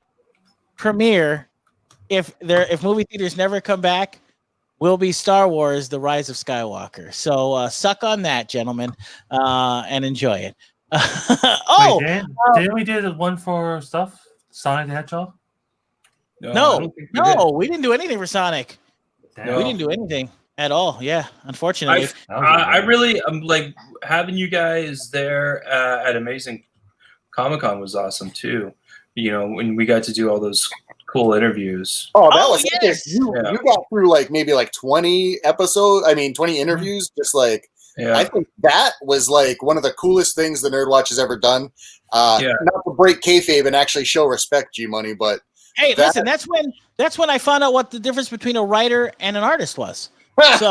premiere, if movie theaters never come back, will be Star Wars: The Rise of Skywalker. So suck on that, gentlemen, and enjoy it. Didn't we do one for Sonic the Hedgehog? No, we didn't do anything for Sonic. Damn. We didn't do anything at all. Yeah, unfortunately. I really like having you guys there at Amazing Comic-Con was awesome too. You know, when we got to do all those cool interviews. Oh, that was yes. You got through maybe 20 interviews, just I think that was one of the coolest things the NERDWatch has ever done. Not to break kayfabe and actually show respect, G Money, but hey, listen, that's when I found out what the difference between a writer and an artist was. So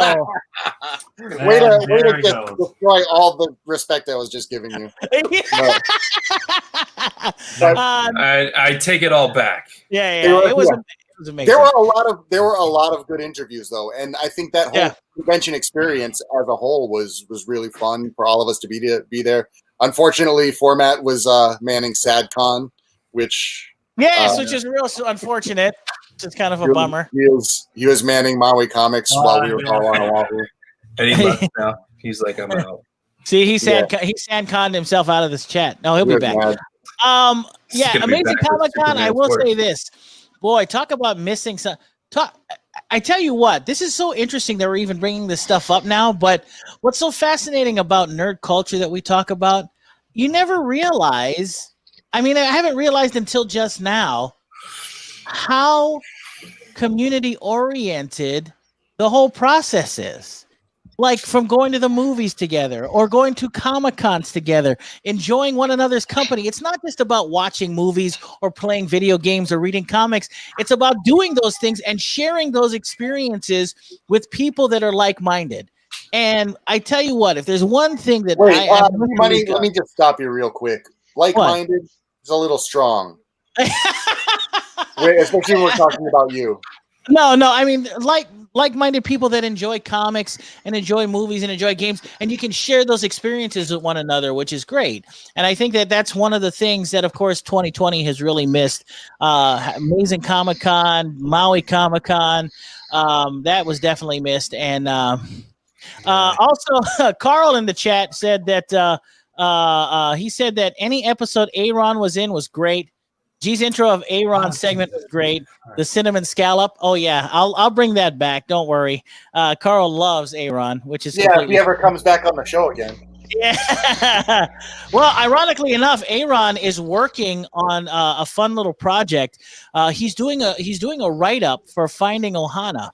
way to just destroy all the respect I was just giving you. I take it all back. It was amazing. There were a lot of good interviews though, and I think that whole convention experience as a whole was really fun for all of us to be there. Unfortunately, Phormat was manning SadCon, which is real unfortunate. It's kind of a bummer. He was manning Maui Comics while we were all on Oahu. And he left now. He's like, I'm out. See, he SadConned himself out of this chat. No, he'll be back. Amazing Comic-Con. I will say this. Boy, talk about missing some. I tell you what, this is so interesting that we're even bringing this stuff up now. But what's so fascinating about nerd culture that we talk about, you never realize. I mean, I haven't realized until just now how community oriented the whole process is. Like from going to the movies together or going to Comic-Cons together, enjoying one another's company. It's not just about watching movies or playing video games or reading comics. It's about doing those things and sharing those experiences with people that are like-minded. And I tell you what, if there's one thing that let me just stop you real quick. Like-minded is a little strong. Especially when we're talking about you. No, I mean like-minded people that enjoy comics and enjoy movies and enjoy games, and you can share those experiences with one another, which is great. And I think that that's one of the things that, of course, 2020 has really missed. Amazing Comic-Con, Maui Comic-Con, that was definitely missed. And also, Carl in the chat said that he said that any episode Aron was in was great. G's intro of Aron's segment was great. The cinnamon scallop. Oh yeah, I'll bring that back. Don't worry. Carl loves Aron, which is if he ever comes back on the show again. Yeah. Well, ironically enough, Aron is working on a fun little project. He's doing a write up for Finding Ohana.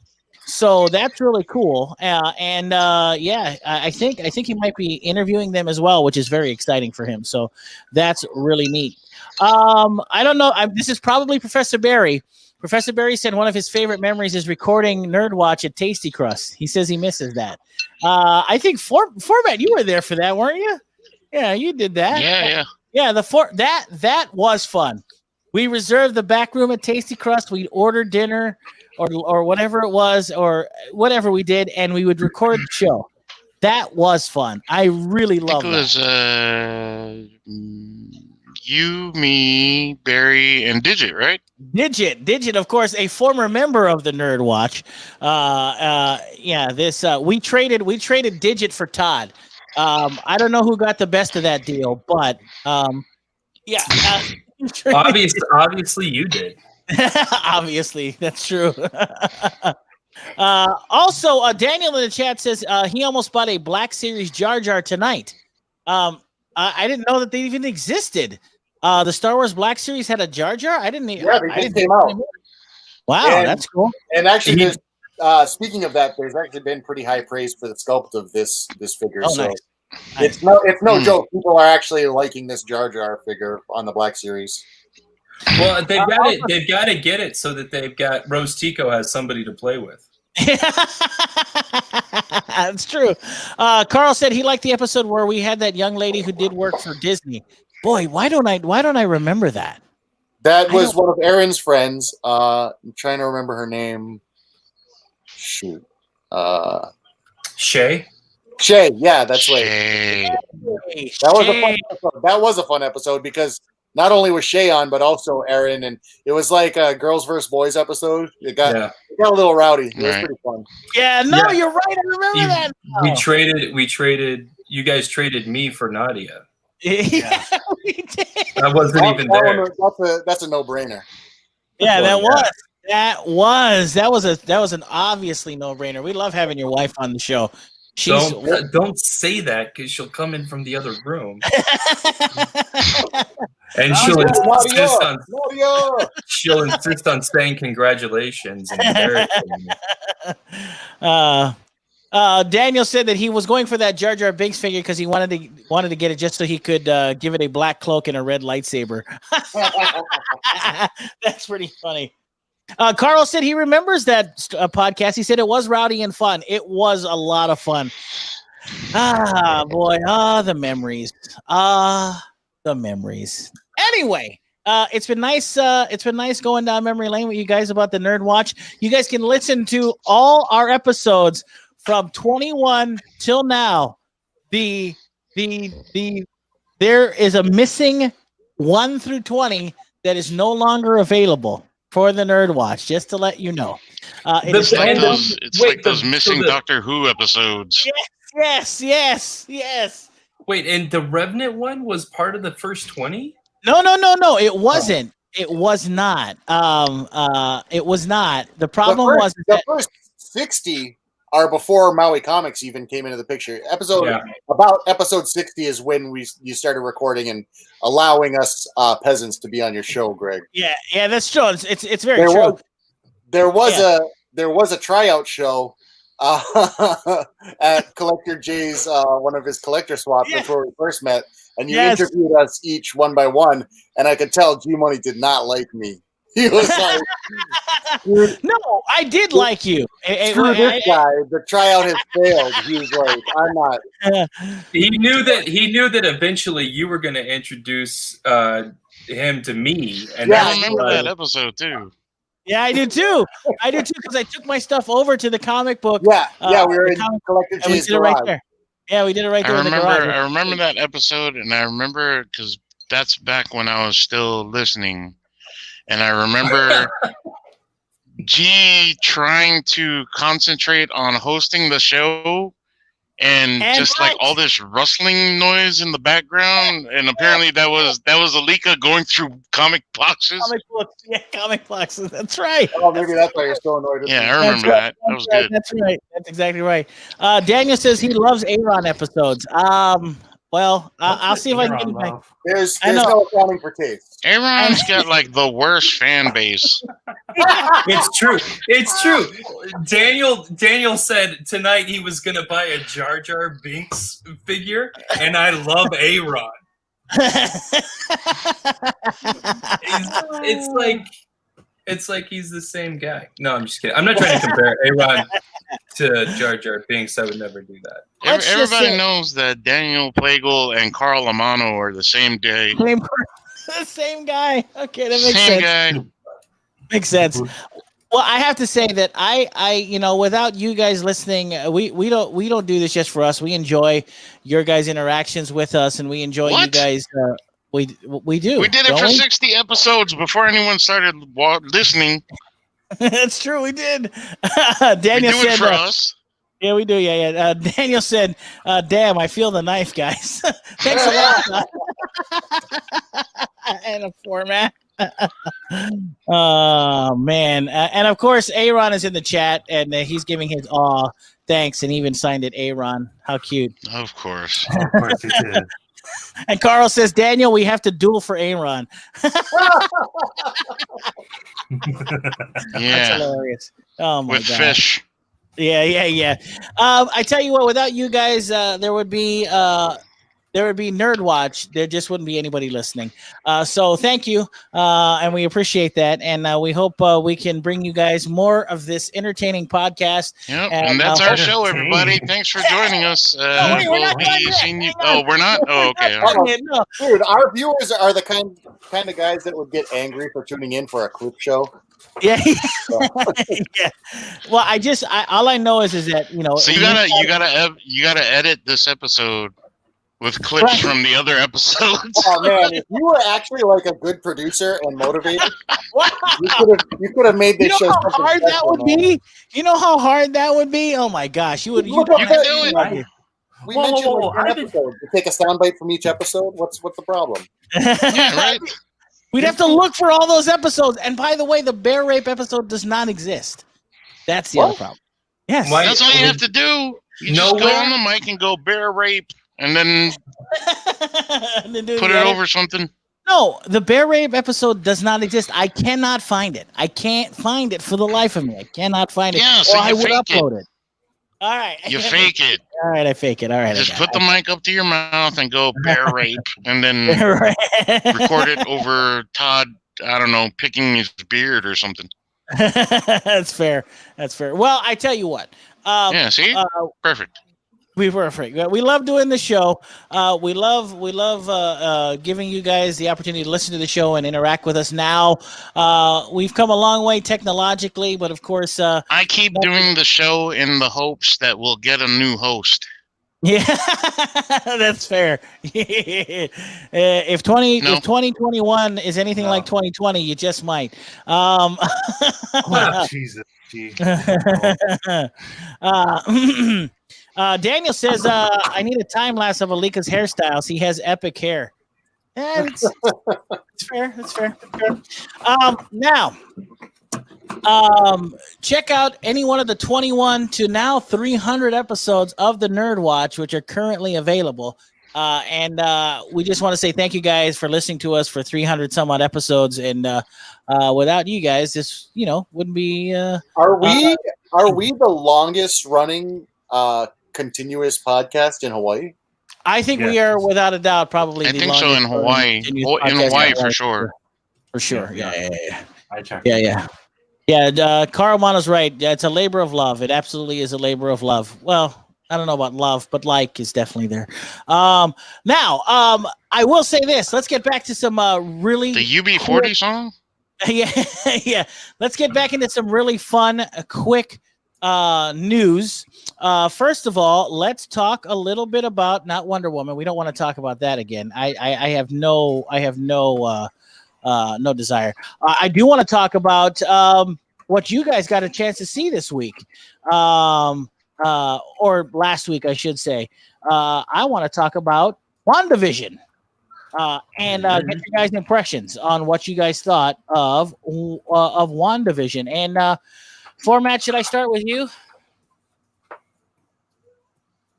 So that's really cool. I think he might be interviewing them as well, which is very exciting for him. So that's really neat. I don't know. This is probably Professor Barry, Professor Barry said one of his favorite memories is recording NERDWatch at Tasty Crust. He says he misses that. I think Phormat, you were there for that, weren't you? Yeah, you did that. Yeah. Yeah, that was fun. We reserved the back room at Tasty Crust. We'd order dinner or whatever it was or whatever we did, and we would record the show. That was fun. I really loved it. I think it was you, me, Barry, and Digit, right? Digit, of course, a former member of the NERDWatch. We traded Digit for Todd. I don't know who got the best of that deal, but Obviously, you did. Obviously, that's true. Also, Daniel in the chat says he almost bought a Black Series Jar Jar tonight. I didn't know that they even existed. The Star Wars Black Series had a Jar Jar. I didn't. Yeah, they just came out. Wow, that's cool. And actually, speaking of that, there's actually been pretty high praise for the sculpt of this figure. Oh, so nice. it's no joke. People are actually liking this Jar Jar figure on the Black Series. Well, they've got to get it so that they've got Rose Tico has somebody to play with. That's true. Carl said he liked the episode where we had that young lady who did work for Disney. Boy, why don't I remember that? That was one of Aaron's friends. I'm trying to remember her name. Shoot. Shay? Shay, yeah, that's right. Shay. That was a fun episode because not only was Shay on, but also Aaron, and it was like a girls versus boys episode. It got a little rowdy. It was pretty fun. Yeah, you're right. I remember that. We traded. You guys traded me for Nadia. Yeah, we did. I wasn't even there. That's a no-brainer. Yeah, that was an obviously no-brainer. We love having your wife on the show. Don't say that because she'll come in from the other room. And she'll insist on saying congratulations and embarrassing me. Daniel said that he was going for that Jar Jar Binks figure because he wanted to get it just so he could give it a black cloak and a red lightsaber. That's pretty funny. Carl said he remembers that podcast. He said it was rowdy and fun. It was a lot of fun. Boy. The memories. The memories. Anyway, it's been nice. It's been nice going down memory lane with you guys about the NERDWatch. You guys can listen to all our episodes from 21 till now. There is a missing 1 through 20 that is no longer available for the NERDWatch, just to let you know. It's like those missing Doctor Who episodes. Yes. Wait, and the Revenant one was part of the first 20? No, it wasn't. It was not. It was not. The problem was the first 60 are before Maui Comics even came into the picture. About episode 60 is when you started recording and allowing us peasants to be on your show, Greg. Yeah, that's true. It's very true. There was a tryout show at Collector Jay's one of his collector swaps. That's where we first met, and you interviewed us each one by one, and I could tell G Money did not like me. He was like, "No, I did like you." Screw this guy. The tryout has failed. He was like, "I'm not." He knew that eventually you were going to introduce him to me, and I remember that episode too. Yeah, I do too. Because I took my stuff over to the comic book. We were in Collector Jay's garage. Right there. Yeah, we did it right there in the garage. I remember that episode, and I remember because that's back when I was still listening. And I remember G trying to concentrate on hosting the show and just like all this rustling noise in the background. And apparently that was Alika going through comic boxes. Comic boxes. That's right. Oh, maybe that's why you're so annoyed. Yeah, I remember that. That was good. That's right. That's exactly right. Daniel says he loves Aron episodes. Well, I'll see if I can get it back. There's no accounting for taste. Aron's got like the worst fan base. It's true. Daniel said tonight he was going to buy a Jar Jar Binks figure, and I love Aron. It's like It's like he's the same guy. No, I'm just kidding. I'm not trying to compare Aron to Jar Jar Binks. I would never do that. Everybody knows that Daniel Plagle and Carl Amano are the same day. Same guy. Okay, that makes Same sense. guy. Makes sense. Well, I have to say that I without you guys listening, we don't do this just for us. We enjoy your guys' interactions with us, and we enjoy you guys. We do. We did it for 60 episodes before anyone started listening. That's true. We did. We Daniel do said it for us. Yeah, we do. Yeah. Daniel said, "Damn, I feel the knife, guys." Thanks a lot. And a format. Oh man! And of course, Aron is in the chat, and he's giving his thanks, and even signed it, Aron. How cute! Of course. Of course he did. And Carl says, "Daniel, we have to duel for Aron." That's hilarious. Oh my With god! fish. Yeah. I tell you what, without you guys, there would be NERDWatch. There just wouldn't be anybody listening. So thank you, and we appreciate that. And we hope we can bring you guys more of this entertaining podcast. Yep, and that's our show, everybody. Thanks for joining us. we're not We'll done be yet. seeing you. Hang on. Oh, we're not? Oh, okay. All right. No. Dude, our viewers are the kind of guys that would get angry for tuning in for a clip show. Yeah. Yeah. Well, all I know is that So you gotta edit this episode with clips from the other episodes. Oh man, if you were actually like a good producer and motivator, you could have made this show. How hard that would be? You know how hard that would be? Oh my gosh, you could do it. We mentioned like 10 episodes. You take a soundbite from each episode. What's the problem? Yeah, right. We'd have to look for all those episodes. And by the way, the bear rape episode does not exist. That's the other problem. Yes. That's all you have to do. You just go on the mic and go bear rape, and then put it over something. No, the bear rape episode does not exist. I cannot find it. I can't find it for the life of me. I cannot find it. Yeah, so I would fake upload it. All right. You fake it. All right, I fake it. All right. Just put the mic up to your mouth and go bear rape, and then record it over Todd, I don't know, picking his beard or something. That's fair. Well, I tell you what. Yeah, see? Perfect. We were afraid. We love doing the show. We love giving you guys the opportunity to listen to the show and interact with us. Now, we've come a long way technologically, but of course, I keep doing the show in the hopes that we'll get a new host. Yeah, that's fair. If 2021 is anything like 2020, you just might. Oh, Jesus. Daniel says, I need a time lapse of Alika's hairstyles. He has epic hair. It's fair. That's fair. Now, check out any one of the 21 to now 300 episodes of the NERDWatch, which are currently available. And we just want to say thank you guys for listening to us for 300 some odd episodes. And without you guys, this wouldn't be. Are we the longest running continuous podcast in Hawaii? I think we are, without a doubt, probably. I think so in Hawaii. In Hawaii for sure. For sure. Yeah. I checked. Yeah. Carl Mano's right. Yeah, it's a labor of love. It absolutely is a labor of love. Well, I don't know about love, but like is definitely there. Now, I will say this. Let's get back to some really the UB40 song. Yeah. Let's get back into some really fun, quick news. First of all, let's talk a little bit about not Wonder Woman. We don't want to talk about that again. I have no desire. I do want to talk about what you guys got a chance to see this week, or last week, I should say. I want to talk about WandaVision, and get your guys' impressions on what you guys thought of WandaVision. And Phormat, should I start with you?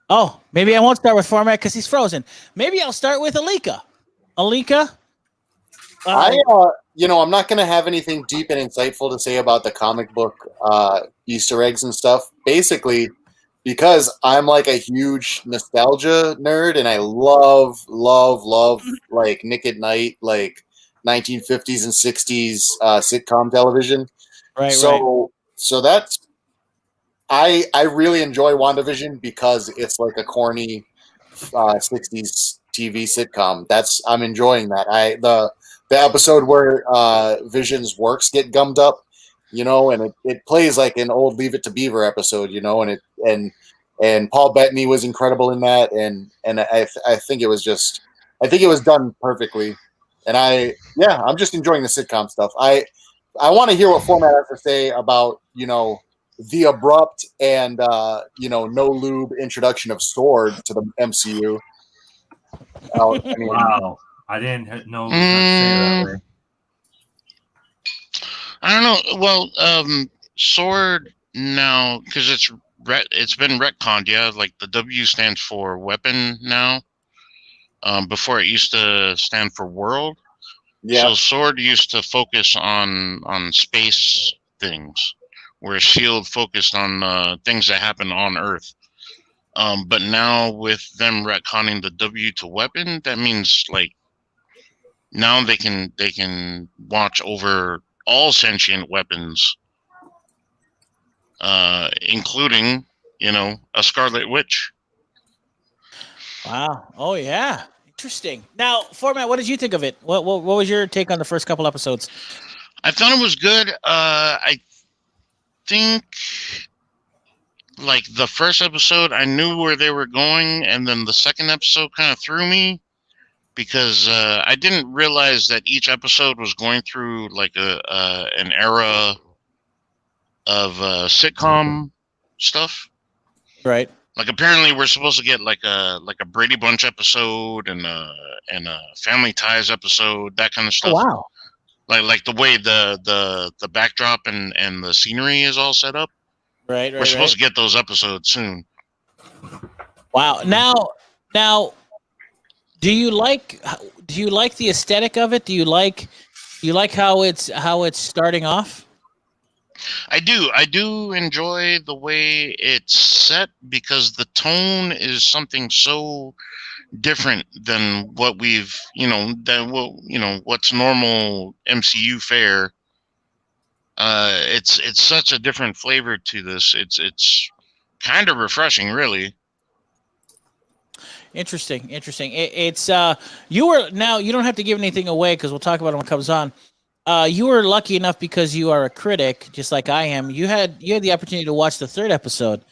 Oh, maybe I won't start with Phormat because he's frozen. Maybe I'll start with Alika. Alika? I'm not going to have anything deep and insightful to say about the comic book Easter eggs and stuff. Basically, because I'm like a huge nostalgia nerd and I love like Nick at Night, like 1950s and 60s sitcom television. Right. So that's I really enjoy WandaVision because it's like a corny 60s TV sitcom. I'm enjoying that. The episode where Vision's works get gummed up, and it plays like an old Leave It to Beaver episode, and Paul Bettany was incredible in that, and I think it was done perfectly, and I'm just enjoying the sitcom stuff. I want to hear what Phormat has to say about the abrupt and no lube introduction of Sword to the MCU. Wow, I didn't know it was going to say that way. I don't know. Well, Sword now, because it's been retconned. Yeah, like the W stands for weapon now. Before it used to stand for world. Yeah. So Sword used to focus on space things, where Shield focused on things that happen on Earth. But now with them retconning the W to weapon, that means like now they can watch over all sentient weapons, including a Scarlet Witch. Wow. Oh yeah. Interesting. Now, Phormat, what did you think of it? What was your take on the first couple episodes? I thought it was good. I think like the first episode, I knew where they were going, and then the second episode kind of threw me because I didn't realize that each episode was going through like an era of sitcom stuff. Right. Like apparently we're supposed to get like a Brady Bunch episode and a Family Ties episode, that kind of stuff. Oh, wow. Like the way the backdrop and the scenery is all set up. Right. We're supposed to get those episodes soon. Wow. Now, do you like the aesthetic of it? Do you like how it's starting off? I do enjoy the way it's set because the tone is something so different than what we've what's normal MCU fare. It's such a different flavor to this. It's kind of refreshing, really. Interesting. It's you don't have to give anything away because we'll talk about it when it comes on. You were lucky enough because you are a critic, just like I am. You had the opportunity to watch the third episode.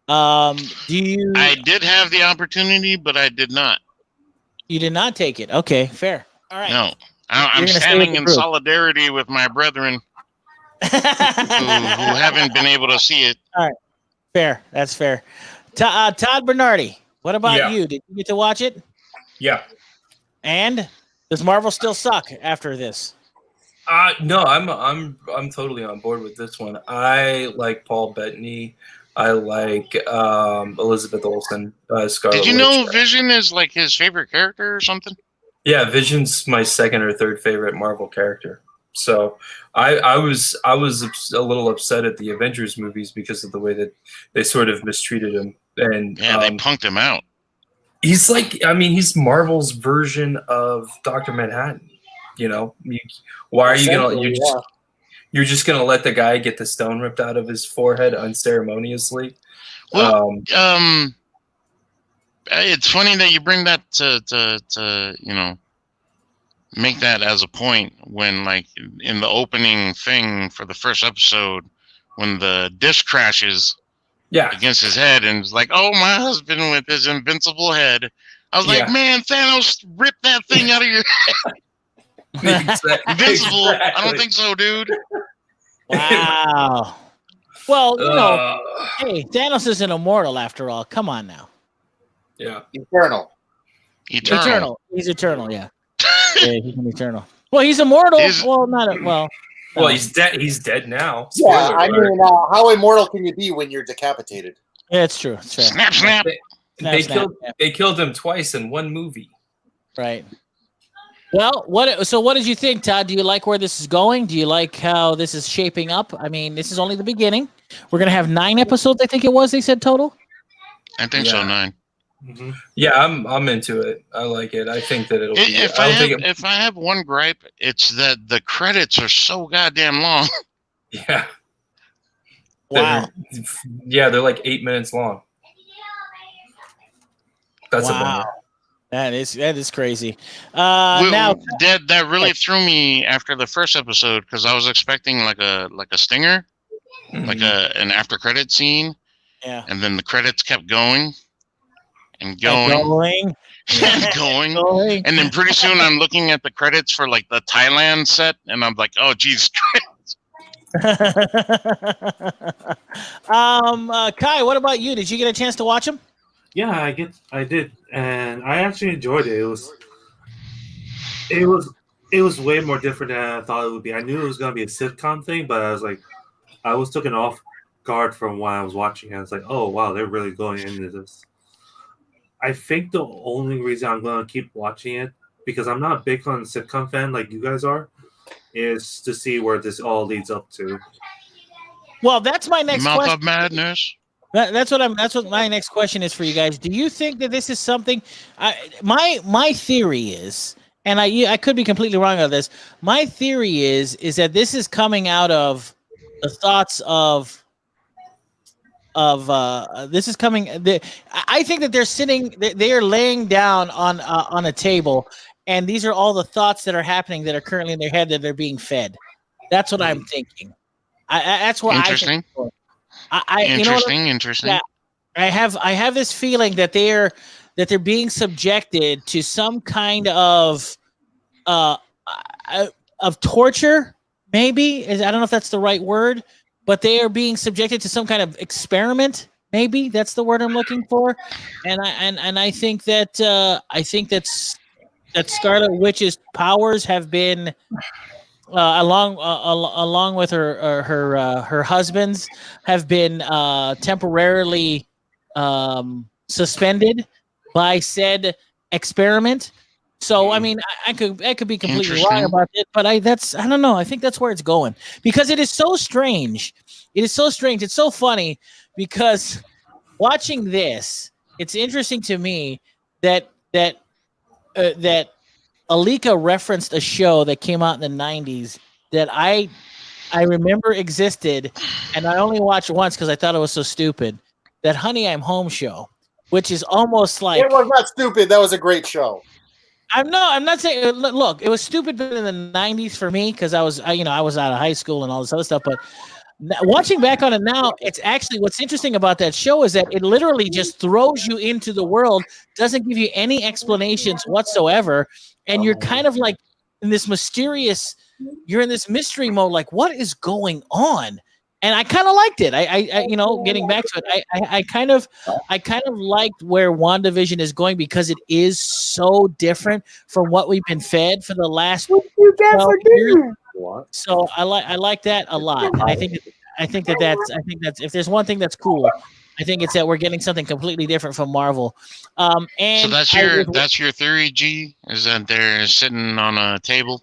I did have the opportunity, but I did not. You did not take it. Okay, fair. All right. No, I'm standing in solidarity with my brethren who haven't been able to see it. All right, fair. That's fair. Todd Bernardi, what about you? Did you get to watch it? Yeah. And does Marvel still suck after this? No, I'm totally on board with this one. I like Paul Bettany. I like Elizabeth Olsen. Scarlet Did you know Witch. Vision is like his favorite character or something? Yeah, Vision's my second or third favorite Marvel character. So I was a little upset at the Avengers movies because of the way that they sort of mistreated him. And yeah, they punked him out. He's he's Marvel's version of Dr. Manhattan. Why are you gonna? You're just gonna let the guy get the stone ripped out of his forehead unceremoniously? Well, it's funny that you bring that to make that as a point when, like, in the opening thing for the first episode, when the dish crashes against his head and it's like, oh, my husband with his invincible head. I was like, man, Thanos, rip that thing out of your head. Invincible? Exactly. I don't think so, dude. Wow. Well, hey, Thanos isn't immortal after all. Come on now. Yeah. Eternal. He's eternal, yeah. Yeah, he's eternal. Well, he's immortal. Well, he's dead. He's dead now. Yeah, I mean, how immortal can you be when you're decapitated? Yeah, it's true. It's fair. Snap. They killed him twice in one movie. Right. Well, what did you think, Todd? Do you like where this is going? Do you like how this is shaping up? I mean, this is only the beginning. We're going to have 9 episodes, I think it was, they said total. I think so, 9. Yeah, I'm into it. I like it. I think that it'll be. If I have one gripe, it's that the credits are so goddamn long. Yeah. Wow. They're like 8 minutes long. That's a bummer. That is crazy. Now Now that really threw me after the first episode because I was expecting like a stinger, like an after credit scene. Yeah. And then the credits kept going and going. And going. And then pretty soon I'm looking at the credits for like the Thailand set and I'm like, oh Jesus Christ. Kai, what about you? Did you get a chance to watch them? Yeah, I did, and I actually enjoyed it. It was way more different than I thought it would be. I knew it was gonna be a sitcom thing, but I was taken off guard from when I was watching it. I was like, oh wow, they're really going into this. I think the only reason I'm gonna keep watching it, because I'm not a big on sitcom fan like you guys are, is to see where this all leads up to. Well, that's my next Mouth question. of Madness. That's what my next question is for you guys. Do you think that this is something? My theory is, and I could be completely wrong on this. My theory is that this is coming out of the thoughts of this is coming. I think that they're sitting, they are laying down on a table, and these are all the thoughts that are happening that are currently in their head that they're being fed. That's what I'm thinking. That's what Interesting. I think. Interesting. Yeah, I have this feeling that they're being subjected to some kind of torture. Maybe I don't know if that's the right word, but they are being subjected to some kind of experiment. Maybe that's the word I'm looking for, and I think that Scarlet Witch's powers have been. Along with her husband's have been temporarily suspended by said experiment. So I mean, I could be completely wrong about it, but I don't know. I think that's where it's going because it is so strange. It is so strange. It's so funny because watching this, it's interesting to me that Alika referenced a show that came out in the 90s that I remember existed, and I only watched once because I thought it was so stupid. That Honey, I'm Home show, which is almost like it was not stupid. That was a great show. I'm not saying. Look, it was stupid in the 90s for me because I was out of high school and all this other stuff, but. Watching back on it now, it's actually what's interesting about that show is that it literally just throws you into the world, doesn't give you any explanations whatsoever, and you're kind of like in this you're in this mystery mode, like what is going on? And I kind of liked it. I getting back to it, I kind of liked where WandaVision is going because it is so different from what we've been fed for the last 12 years. So I like that a lot. And I think that's if there's one thing that's cool, I think it's that we're getting something completely different from Marvel. And so that's your theory, G, is that they're sitting on a table.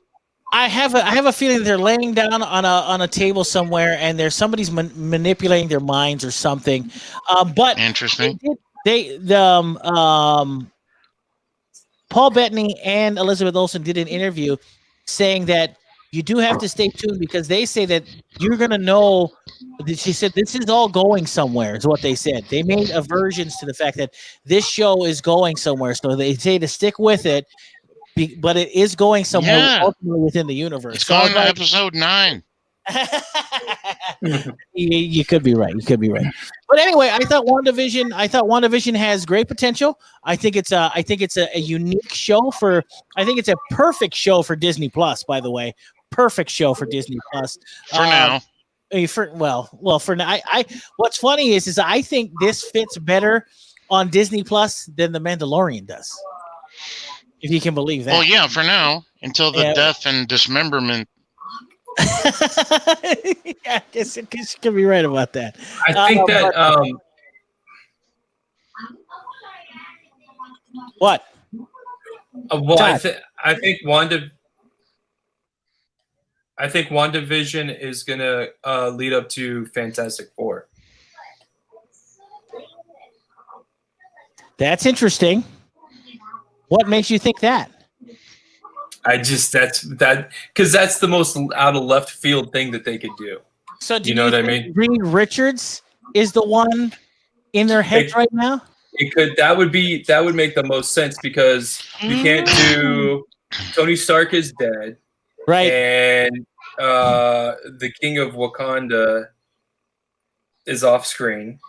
I have a feeling that they're laying down on a table somewhere, and there's somebody's manipulating their minds or something. But interesting. Paul Bettany and Elizabeth Olsen did an interview saying that you do have to stay tuned because they say that you're gonna know. She said this is all going somewhere. Is what they said. They made aversions to the fact that this show is going somewhere, so they say to stick with it. But it is going somewhere ultimately within the universe. It's going to episode 9. You could be right. But anyway, I thought WandaVision has great potential. I think it's a unique show I think it's a perfect show for Disney Plus, by the way. Perfect show for Disney Plus. For now. For now. What's funny is I think this fits better on Disney Plus than The Mandalorian does. If you can believe that. Well, yeah, for now, until the death and dismemberment. I guess you could be right about that. I think what? Well, I think WandaVision is gonna lead up to Fantastic Four. That's interesting. What makes you think that? That's because that's the most out of left field thing that they could do. So do you know what I mean? Reed Richards is the one in their heads right now? That would make the most sense because you can't do Tony Stark is dead. Right. And the King of Wakanda is off screen.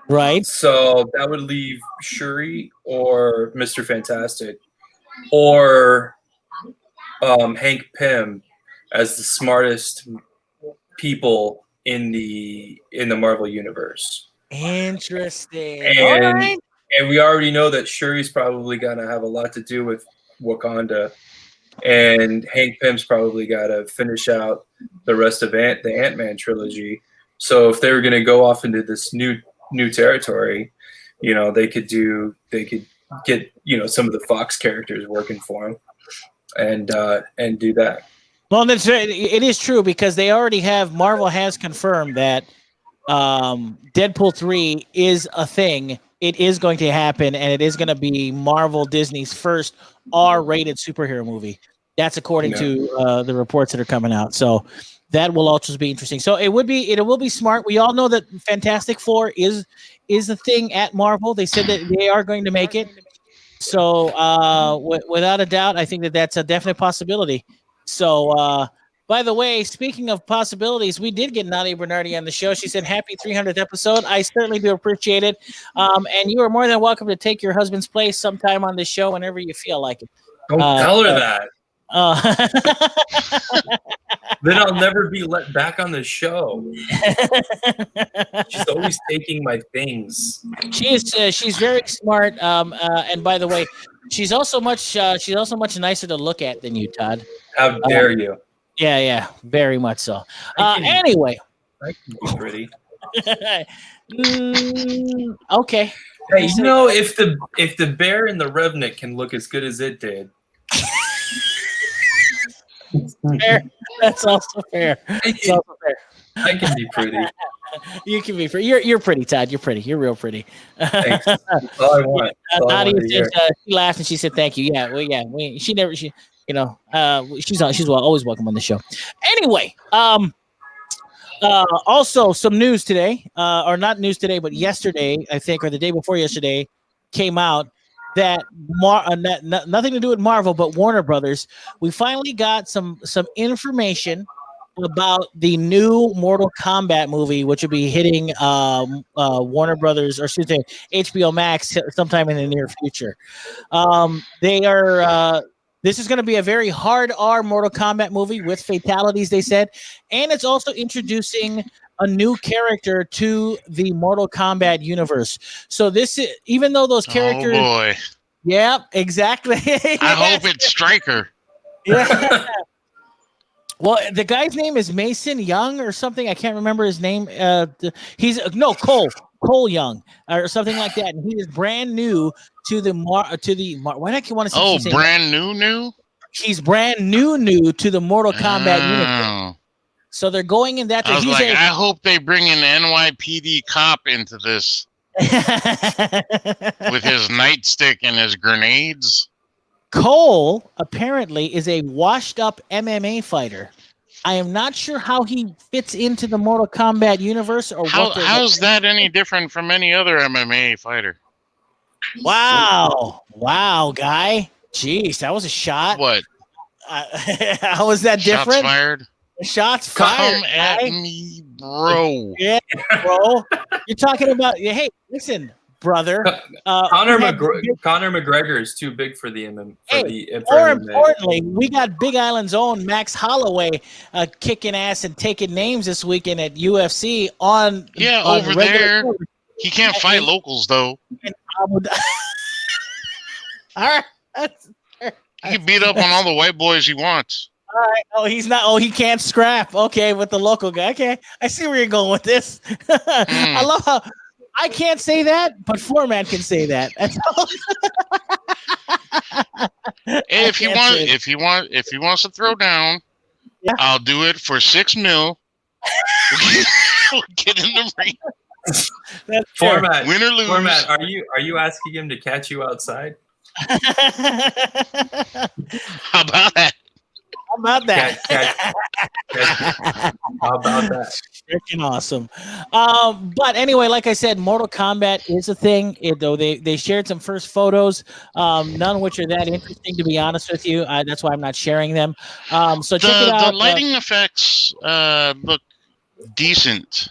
Right. So that would leave Shuri or Mr. Fantastic or Hank Pym as the smartest people in the Marvel universe. Interesting. And we already know that Shuri's probably gonna have a lot to do with Wakanda, and Hank Pym's probably got to finish out the rest of the Ant-Man trilogy. So if they were gonna go off into this new territory, they could get some of the Fox characters working for them, and do that. Well, it is true because they already have. Marvel has confirmed that Deadpool 3 is a thing. It is going to happen, and it is going to be Marvel Disney's first R-rated superhero movie. That's according to the reports that are coming out. So that will also be interesting. So it will be smart. We all know that Fantastic Four is a thing at Marvel. They said that they are going to make it. So without a doubt, I think that that's a definite possibility. So by the way, speaking of possibilities, we did get Nadia Bernardi on the show. She said, happy 300th episode. I certainly do appreciate it. And you are more than welcome to take your husband's place sometime on the show whenever you feel like it. Don't tell her that. Then I'll never be let back on the show. She's always taking my things. She's very smart. And by the way, she's also much nicer to look at than you, Todd. How dare you? Yeah, very much so. Anyway, I can be pretty. Okay. Hey, if the bear in the Revenant can look as good as it did. Fair. That's also fair. I can be pretty. You can be pretty. You're pretty, Todd. You're pretty. You're real pretty. Thanks. That's all I want. Nadia said, she laughed and she said, "Thank you." She's always welcome on the show. Anyway, also some news today, or not news today, but yesterday, I think, or the day before yesterday, came out that nothing to do with Marvel, but Warner Brothers. We finally got some information about the new Mortal Kombat movie, which will be hitting Warner Brothers, or excuse me, HBO Max sometime in the near future. This is going to be a very hard R Mortal Kombat movie with fatalities, they said, and it's also introducing a new character to the Mortal Kombat universe. So this is, even though those characters, oh boy, yeah, exactly. I hope it's Stryker. Yeah. Well, the guy's name is Mason Young or something. I can't remember his name. Cole Young or something like that. And he is brand new to the why do I want to say? Oh, brand new. He's brand new to the Mortal Kombat universe. So they're going in that. I was I hope they bring an NYPD cop into this with his nightstick and his grenades. Cole apparently is a washed-up MMA fighter. I am not sure how he fits into the Mortal Kombat universe or how's that any different from any other MMA fighter? Wow, guy. Jeez, that was a shot. What? How was that different? Shots fired. Shots fired. Come at me, bro. Yeah, bro. You're talking about. Hey, listen, brother. Conor McGregor is too big for the MMA. More importantly, we got Big Island's own Max Holloway kicking ass and taking names this weekend at UFC on over there. He can't fight locals though. All right. He can beat up on all the white boys he wants. All right. Oh, he's not. Oh, he can't scrap. Okay, with the local guy. Okay, I see where you're going with this. I love how I can't say that, but Phormat can say that. That's all. If he wants to throw down, I'll do it for $6 million. We'll get in the ring. That's fair. Phormat, Win or lose. Phormat, are you asking him to catch you outside? How about that? How about that? How about that? Freaking awesome. But anyway, like I said, Mortal Kombat is a thing. Though they shared some first photos, none of which are that interesting, to be honest with you. That's why I'm not sharing them. So check it out. The lighting effects look decent.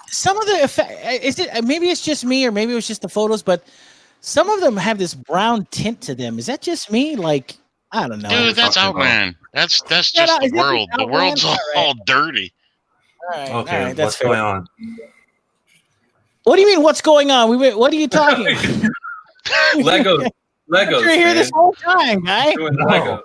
Some of the effect is it. Maybe it's just me, or maybe it was just the photos, but some of them have this brown tint to them. Is that just me? Like, I don't know. Dude, that's Outland. That's just the world. The world's all dirty. All right, Okay, all right, that's what's going on? What do you mean? What's going on? What are you talking? Legos. You're here this whole time, guy. Doing Legos.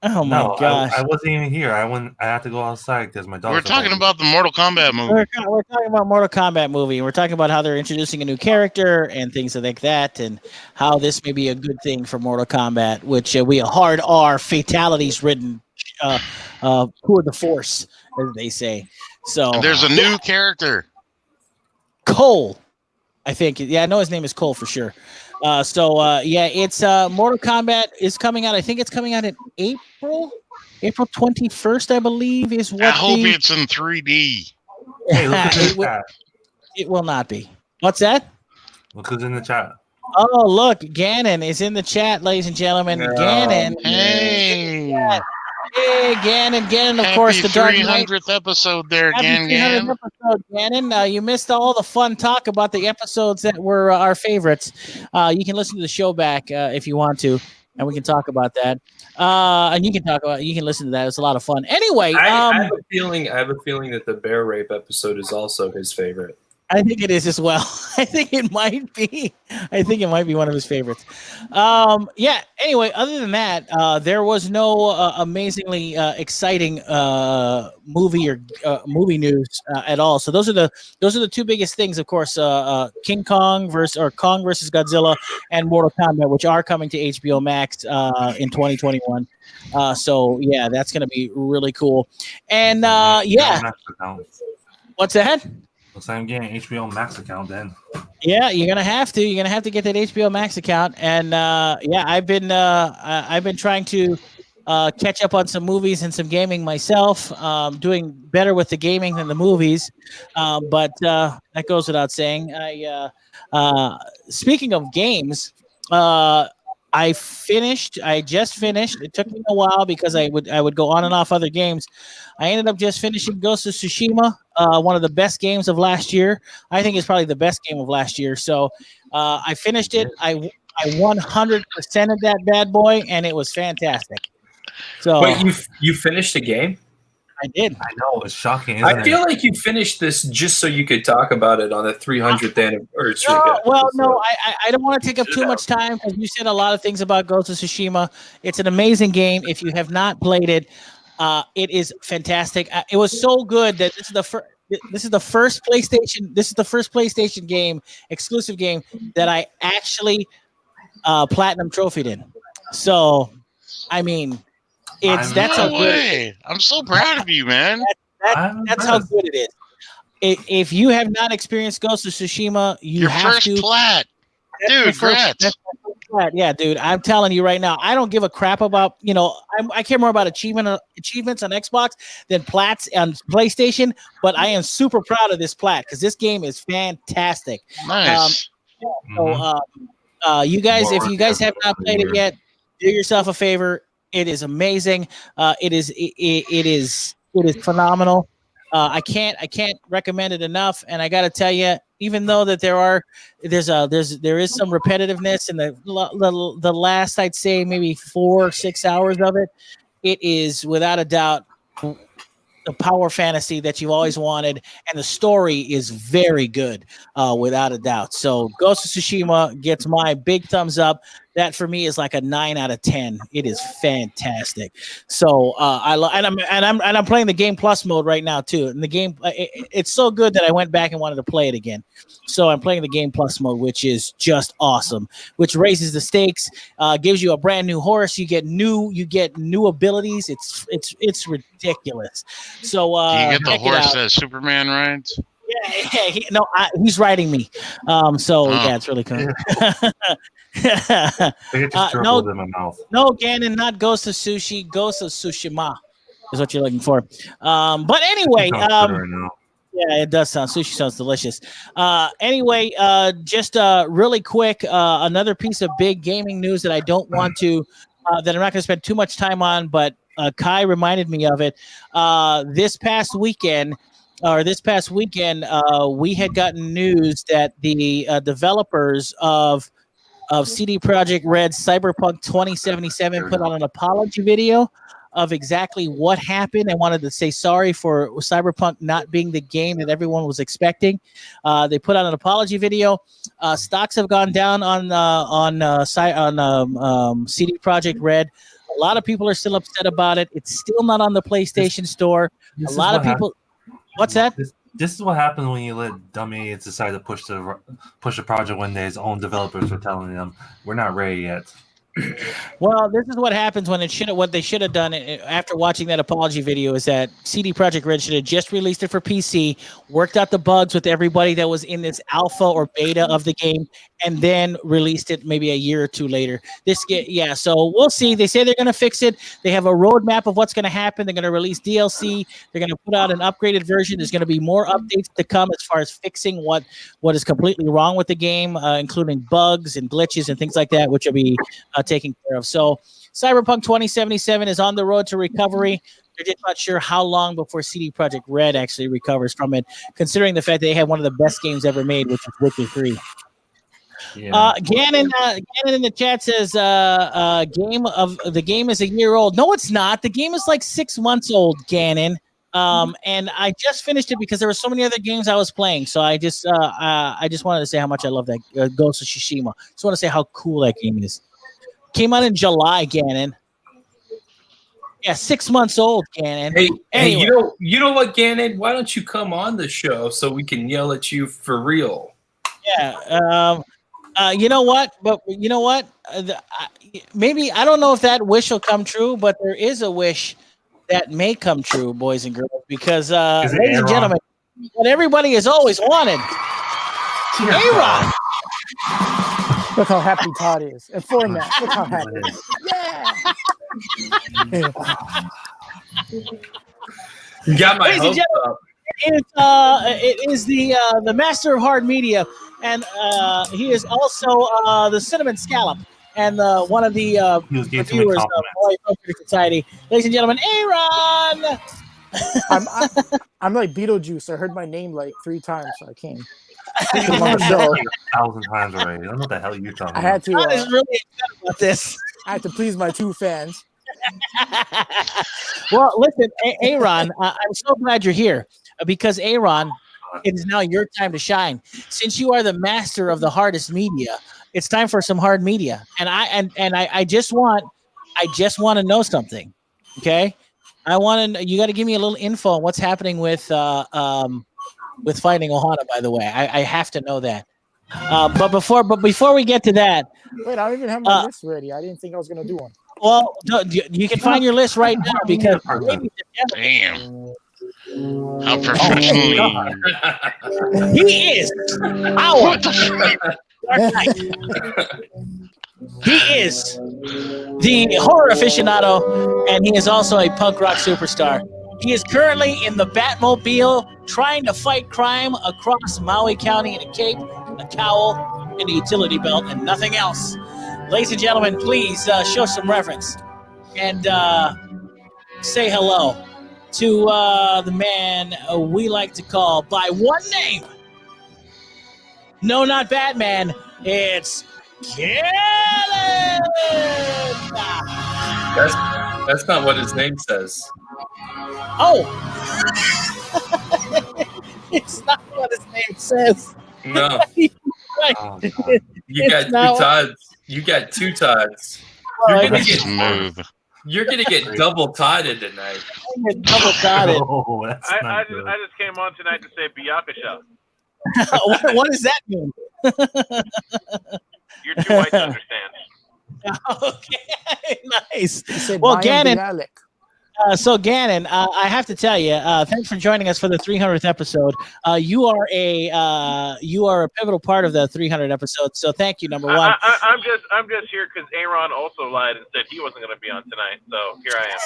Oh my gosh! I wasn't even here. I had to go outside because my dog. We're talking about the Mortal Kombat movie. We're talking about Mortal Kombat movie. And we're talking about how they're introducing a new character and things like that, and how this may be a good thing for Mortal Kombat, which we a hard R fatalities ridden coup of the force, as they say. So And there's a new character. Cole, I think. Yeah, I know his name is Cole for sure. It's Mortal Kombat is coming out. I think it's coming out in April 21st, I believe, is what I hope it's in 3D. Hey, look at the chat. It will not be. What's that? Look who's in the chat. Oh, look, Gannon is in the chat, ladies and gentlemen. Gannon. Hey. Hey, Gannon, of course, the Dark Knight. 300th episode there, Happy 300th Gannon. episode, Gannon. You missed all the fun talk about the episodes that were our favorites. You can listen to the show back if you want to, and we can talk about that. And you can listen to that. It's a lot of fun. Anyway, I have a feeling that the bear rape episode is also his favorite. I think it is as well. I think it might be. One of his favorites. Anyway, other than that, there was no amazingly exciting movie news at all. So those are the two biggest things, of course. Kong versus Godzilla and Mortal Kombat, which are coming to HBO Max in 2021. So yeah, that's going to be really cool. And what's that? Looks like I'm getting an HBO Max account then. Yeah, you're gonna have to. You're gonna have to get that HBO Max account. And I've been trying to catch up on some movies and some gaming myself. Doing better with the gaming than the movies, but that goes without saying. Speaking of games, I just finished. It took me a while because I would go on and off other games. I ended up just finishing Ghost of Tsushima, one of the best games of last year. I think it's probably the best game of last year. So I finished it. I 100% of that bad boy, and it was fantastic. So wait, you finished the game? I did. I know, it's shocking. I feel like you finished this just so you could talk about it on the 300th anniversary. No, I don't want to take up too much time because you said a lot of things about Ghost of Tsushima. It's an amazing game. If you have not played it, it is fantastic. It was so good that this is the first PlayStation game, exclusive game, that I actually platinum trophied in. So, I mean, that's how good. I'm so proud of you, man. That's how good it is. If you have not experienced Ghost of Tsushima, you have to. Your first plat. Dude, congrats. Yeah, dude, I'm telling you right now, I don't give a crap about, I care more about achievements on Xbox than plats on PlayStation, but I am super proud of this plat because this game is fantastic. Nice. You guys, if you guys have not played it yet, do yourself a favor. It is amazing. It is phenomenal. I can't recommend it enough. And I got to tell you, even though that there is some repetitiveness in the last, I'd say maybe 4 or 6 hours of it, it is without a doubt the power fantasy that you've always wanted, and the story is very good, without a doubt. So Ghost of Tsushima gets my big thumbs up. that for me is like a 9 out of 10. It is fantastic. So I'm playing the Game Plus mode right now too. And the game it's so good that I went back and wanted to play it again. So I'm playing the Game Plus mode, which is just awesome. Which raises the stakes, gives you a brand new horse. You get new abilities. It's ridiculous. So Do you get the check it horse out. that Superman rides? Yeah, he's riding me. Yeah, it's really cool. I get just dribbled in my mouth. No, Gannon, not Ghost of Sushi. Ghost of Tsushima is what you're looking for. But anyway, yeah, it does sound. Sushi sounds delicious. Anyway, just really quick, another piece of big gaming news that I don't want to, that I'm not going to spend too much time on, but Kai reminded me of it. This past weekend, we had gotten news that the developers of CD Projekt Red's Cyberpunk 2077 put out an apology video of exactly what happened and wanted to say sorry for Cyberpunk not being the game that everyone was expecting. They put out an apology video. Stocks have gone down on CD Projekt Red. A lot of people are still upset about it. It's still not on the PlayStation Store. A lot of people. What's that? This is what happens when you let dummy idiots decide to push a project when their own developers are telling them we're not ready yet. Well, this is what happens when what they should have done after watching that apology video is that CD Projekt Red should have just released it for PC, worked out the bugs with everybody that was in this alpha or beta of the game, and then released it maybe a year or two later. So we'll see. They say they're going to fix it. They have a roadmap of what's going to happen. They're going to release DLC. They're going to put out an upgraded version. There's going to be more updates to come as far as fixing what is completely wrong with the game, including bugs and glitches and things like that, which will be taken care of. So Cyberpunk 2077 is on the road to recovery. They're just not sure how long before CD Projekt Red actually recovers from it, considering the fact they had one of the best games ever made, which is Witcher 3. Yeah. Gannon in the chat says the game is a year old. No, it's not. The game is like 6 months old, Gannon. And I just finished it because there were so many other games I was playing. So I just wanted to say how much I love that Ghost of Tsushima. Just want to say how cool that game is. Came out in July, Gannon. Yeah, 6 months old, Gannon. Hey, anyway. you know what, Gannon? Why don't you come on the show so we can yell at you for real? Yeah. You know what? But you know what? Maybe I don't know if that wish will come true, but there is a wish that may come true, boys and girls, because ladies and gentlemen, what everybody has always wanted. Aron. Look how happy Todd is. And Phormat. Look how happy. Yeah. You got my hopes up. It is the master of hard media, and he is also the Cinnamon Scallop, and one of the reviewers of Maui Society. Ladies and gentlemen, Aron. I'm like Beetlejuice. I heard my name like 3 times, so I came. Like 1,000 times already. I don't know what the hell you're talking about. I had to. I was really excited about this. I had to please my 2 fans. Well, listen, Aron, I'm so glad you're here because Aron, it is now your time to shine. Since you are the master of the hardest media, it's time for some hard media. And I just want to know something. Okay, you got to give me a little info on what's happening with Finding Ohana. By the way, I have to know that. But before we get to that, wait, I don't even have my list ready. I didn't think I was gonna do one. Well, you can find your list right now because damn, how professionally he is our Dark Knight. He is the horror aficionado, and he is also a punk rock superstar. He is currently in the Batmobile trying to fight crime across Maui County in a cape, a cowl, and a utility belt, and nothing else. Ladies and gentlemen, please show some reverence and say hello to the man we like to call by one name. No, not Batman. It's Gannon! That's not what his name says. Oh! It's not what his name says. No. Right. Oh, You got 2 Todds. You got two Todds. Smooth. You're gonna get double Todded tonight. Double Todded. Oh, that's I not just good. I just came on tonight to say Biyakasha. What does that mean? You're too white to understand. Okay, nice. He said, Well, "Mayim Gannon, Bialik." So Gannon, I have to tell you, thanks for joining us for the 300th episode. You are a pivotal part of the 300 episodes. So thank you, number one. I'm just here because Aron also lied and said he wasn't going to be on tonight. So here I am.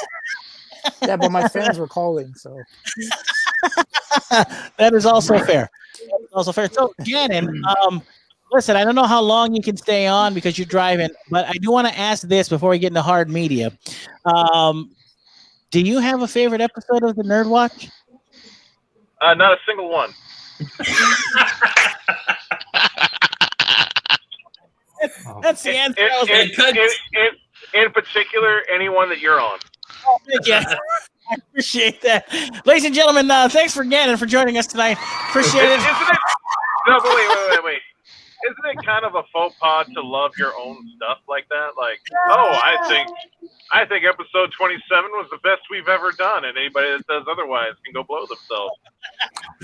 Yeah, but my fans were calling, so That is also fair. Also fair. So Gannon, listen, I don't know how long you can stay on because you're driving, but I do want to ask this before we get into hard media. Do you have a favorite episode of the NERDWatch? Not a single one. That's the answer. I was like, In particular, anyone that you're on. oh, thank you. I appreciate that. Ladies and gentlemen, thanks for Gannon for joining us tonight. Appreciate it. Isn't it? No, but wait. Isn't it kind of a faux pas to love your own stuff like that? Like, oh, I think episode 27 was the best we've ever done, and anybody that says otherwise can go blow themselves.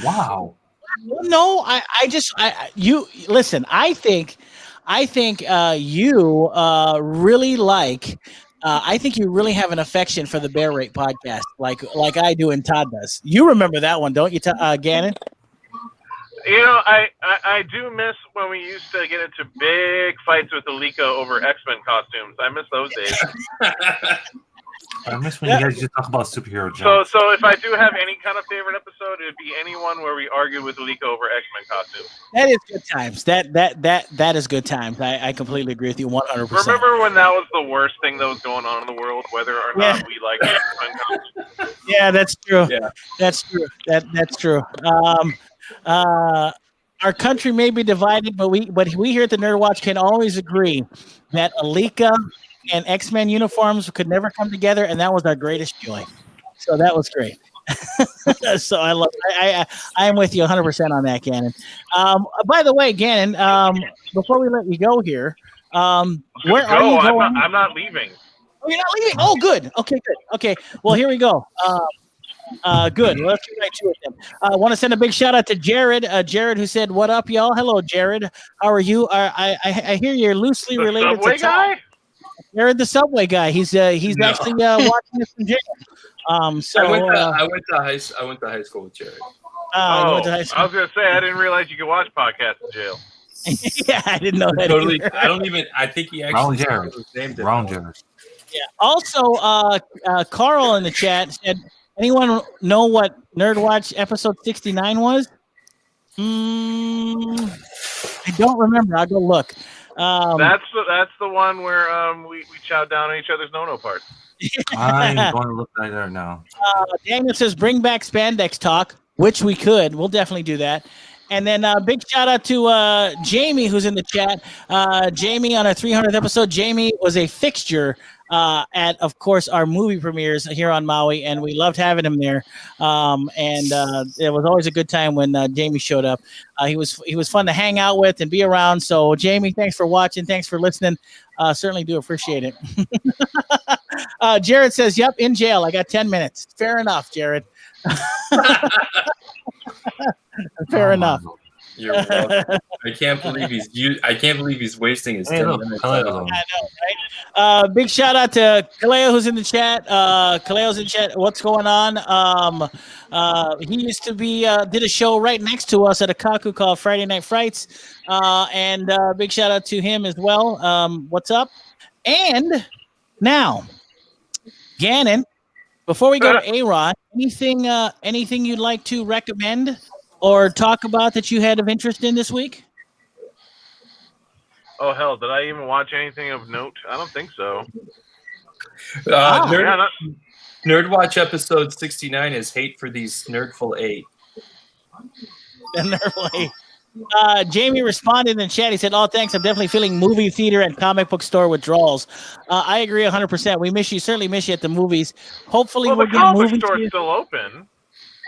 Wow. No, you listen. I think you really like. I think you really have an affection for the Bear Rate podcast, like I do and Todd does. You remember that one, don't you, Gannon? You know, I do miss when we used to get into big fights with Alika over X-Men costumes. I miss those days. I miss when you guys just talk about superhero jokes. So if I do have any kind of favorite episode, it would be anyone where we argue with Alika over X-Men costumes. That is good times. That is good times. I completely agree with you 100%. Remember when that was the worst thing that was going on in the world, whether or not we like X-Men costumes? Yeah, that's true. Yeah. That's true. That's true. Our country may be divided, but we here at the NERDWatch can always agree that Alika and X-Men uniforms could never come together, and that was our greatest joy. So that was great. So I am with you 100% on that, Gannon. By the way, Gannon, before we let you go here, where are you going? I'm not leaving. Oh, you're not leaving? Oh, good. Okay, good. Okay, well, here we go. Good. Well, let's get right to it then. I want to send a big shout out to Jared. Jared, who said, "What up, y'all?" Hello, Jared. How are you? I hear you're loosely related Subway to guy? Jared, the Subway guy. He's actually watching this from jail. So I went to high school with Jared. you went to high I school. was gonna say I didn't realize you could watch podcasts in jail. Yeah, I didn't know that. Totally. Either. I don't even. I think he Wrong actually Jared. named it. Wrong Jared. Yeah. Also, Carl in the chat said, "Anyone know what NERDWatch episode 69 was?" I don't remember. I'll go look. That's the one where we chowed down on each other's no parts. I'm going to look right there now. Daniel says, "Bring back spandex talk," which we could. We'll definitely do that. And then big shout out to Jamie, who's in the chat. Jamie on our 300th episode. Jamie was a fixture at, of course, our movie premieres here on Maui, and we loved having him there. And it was always a good time when Jamie showed up. He was fun to hang out with and be around. So, Jamie, thanks for watching. Thanks for listening. Certainly do appreciate it. Jared says, "Yep, in jail. I got 10 minutes." Fair enough, Jared. Fair enough. You're welcome. I can't believe he's wasting his 10 minutes. I know, right? Big shout out to Kaleo, who's in the chat. Kaleo's in chat. What's going on? He used to be did a show right next to us at a Kaku called Friday Night Frights. And big shout out to him as well. What's up? And now, Gannon, before we go to Aron, anything you'd like to recommend or talk about that you had of interest in this week? Oh hell, did I even watch anything of note? I don't think so. NERDWatch episode 69 is Hate for These Nerdful 8. Jamie responded in the chat. He said, "Oh, thanks. I'm definitely feeling movie theater and comic book store withdrawals." I agree 100%. We miss you. Certainly miss you at the movies. Hopefully, Well, we'll the get comic movie store's theater. still open.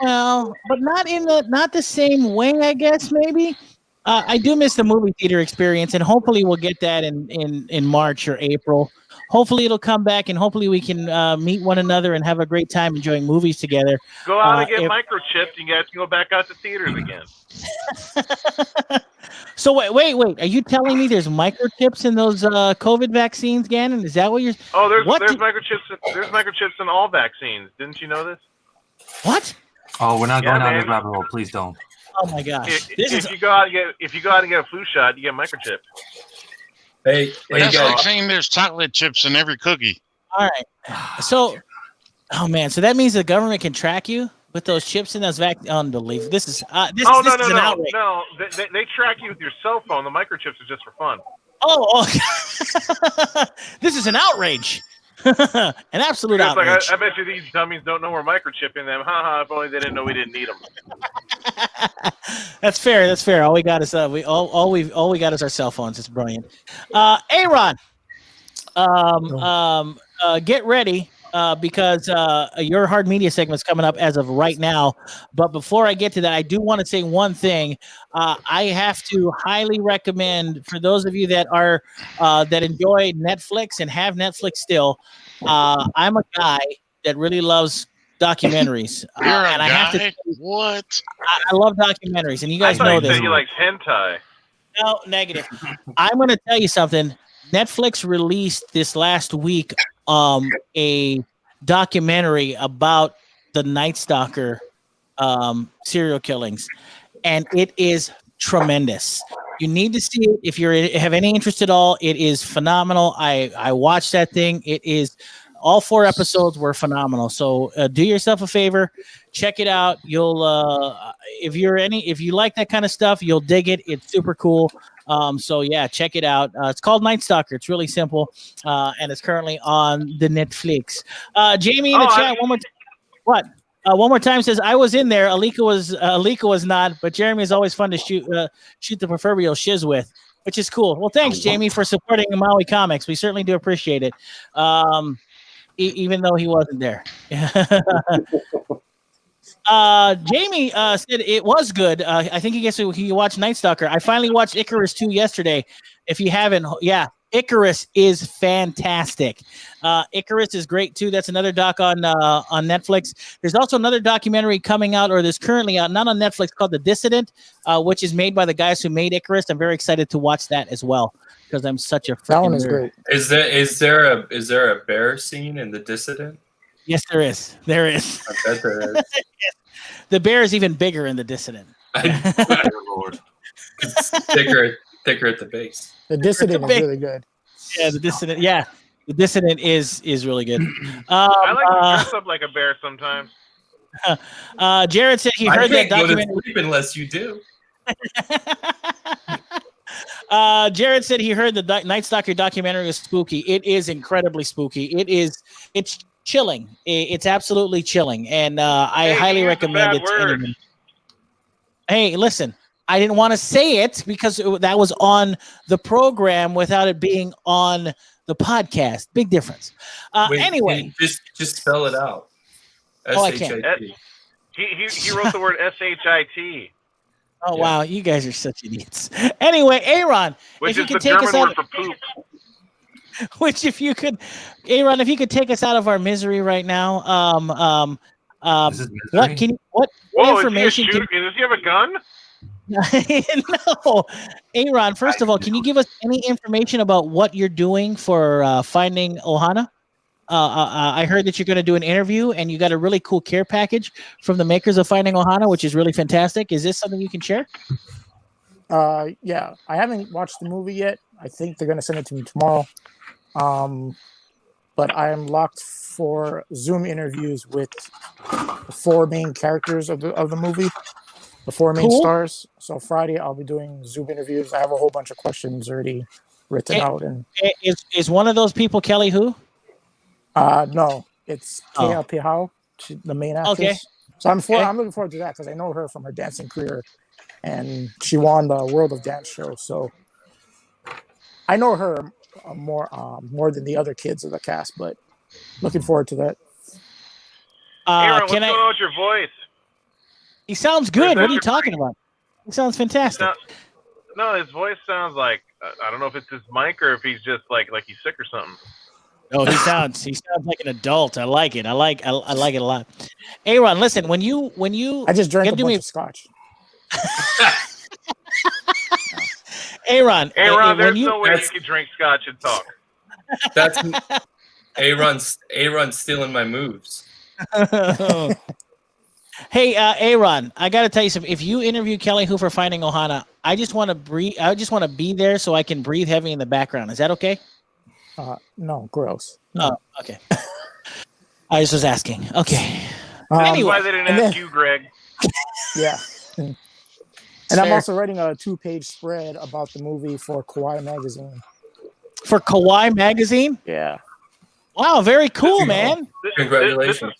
Well, but not the same way, I guess. Maybe I do miss the movie theater experience, and hopefully we'll get that in March or April. Hopefully it'll come back, and hopefully we can meet one another and have a great time enjoying movies together. Go out and get microchipped, and you guys can go back out to theaters again. So wait. Are you telling me there's microchips in those COVID vaccines, Gannon? Is that what you're? Oh, there's microchips. There's microchips in all vaccines. Didn't you know this? What? Oh, we're not going down this rabbit hole. Please don't. Oh my gosh! If you go out and get a flu shot, you get microchipped. Hey, that's like saying there's chocolate chips in every cookie. All right. So, oh man, so that means the government can track you with those chips in those unbelievable. This is an outrage. No. They track you with your cell phone. The microchips are just for fun. Oh. This is an outrage. An absolute outrage. I bet you these dummies don't know we're microchipping them. If only they didn't know we didn't need them. That's fair. All we got is all we got is our cell phones. It's brilliant. Aron, get ready because your hard media segment's coming up as of right now. But before I get to that, I do want to say one thing. I have to highly recommend for those of you that are that enjoy Netflix and have Netflix still. I'm a guy that really loves documentaries. You're a and guy? I have to What? I love documentaries, and you guys know this. You like hentai? No, negative. I'm going to tell you something. Netflix released this last week a documentary about the Night Stalker serial killings, and it is tremendous. You need to see it if you have any interest at all. It is phenomenal. I watched that thing. It is all 4 episodes were phenomenal. So do yourself a favor, check it out. You'll if you like that kind of stuff, you'll dig it. It's super cool. So yeah, check it out. It's called Night Stalker. It's really simple, and it's currently on the Netflix. Jamie in the chat. One more time says I was in there. Alika was not, but Jeremy is always fun to shoot the proverbial shiz with, which is cool. Well, thanks, Jamie, for supporting Maui Comics. We certainly do appreciate it. Even though he wasn't there. Jamie said it was good. I think he watched Night Stalker. I finally watched Icarus 2 yesterday. If you haven't, Icarus is fantastic. Icarus is great too. That's another doc on Netflix. There's also another documentary coming out, or there's currently out, not on Netflix, called The Dissident, which is made by the guys who made Icarus. I'm very excited to watch that as well because I'm such a that one is great. Is there a bear scene in The Dissident? Yes, there is. There is. I bet there is. Yes. The bear is even bigger in The Dissident. Lord. It's thicker at the base. The Dissident is really good. Yeah, The Dissident. Yeah, The Dissident is really good. I like to dress up like a bear sometimes. Jared said he heard that documentary. Go to sleep unless you do. Jared said he heard the Night Stalker documentary was spooky. It is incredibly spooky. It's chilling. It's absolutely chilling, and I highly recommend it to anyone. Hey, listen, I didn't want to say it because that was on the program without it being on the podcast. Big difference. Anyway, just spell it out. I can't. He wrote the word SHIT. Oh, wow. You guys are such idiots. Anyway, Aron, which if you is could the take German us out, word for poop. Which, Aron, if you could take us out of our misery right now, what information? Does he have a gun? No, Aron. First of all, can you give us any information about what you're doing for Finding Ohana? I heard that you're going to do an interview, and you got a really cool care package from the makers of Finding Ohana, which is really fantastic. Is this something you can share? Yeah, I haven't watched the movie yet. I think they're going to send it to me tomorrow. But I am locked for Zoom interviews with the 4 main characters of the movie, the 4 main stars. So Friday I'll be doing Zoom interviews. I have a whole bunch of questions already written out. And is one of those people Kelly who? No, it's Kia Pihau, the main actress. Okay. So I'm looking forward to that because I know her from her dancing career, and she won the World of Dance show. So I know her more than the other kids of the cast, but looking forward to that. Aron, what's going on with your voice? He sounds good. What are you talking about? He sounds fantastic. No, his voice sounds like I don't know if it's his mic or if he's just like he's sick or something. Oh, he sounds like an adult. I like it. I like it a lot. Aron, listen, when you I just drank a bunch of scotch. Aron, there's no way you can drink scotch and talk. That's Aron's stealing my moves. Hey, Aron, I got to tell you something. If you interview Kelly Hu for Finding Ohana, I just want to breathe. I just want to be there so I can breathe heavy in the background. Is that okay? No, gross. No. Oh, okay. I just was asking. Okay. Anyway, why they didn't ask you, Greg? Yeah. And I'm also writing a 2-page spread about the movie for Kawaii Magazine. For Kawaii Magazine? Yeah. Wow, very cool, man. Congratulations.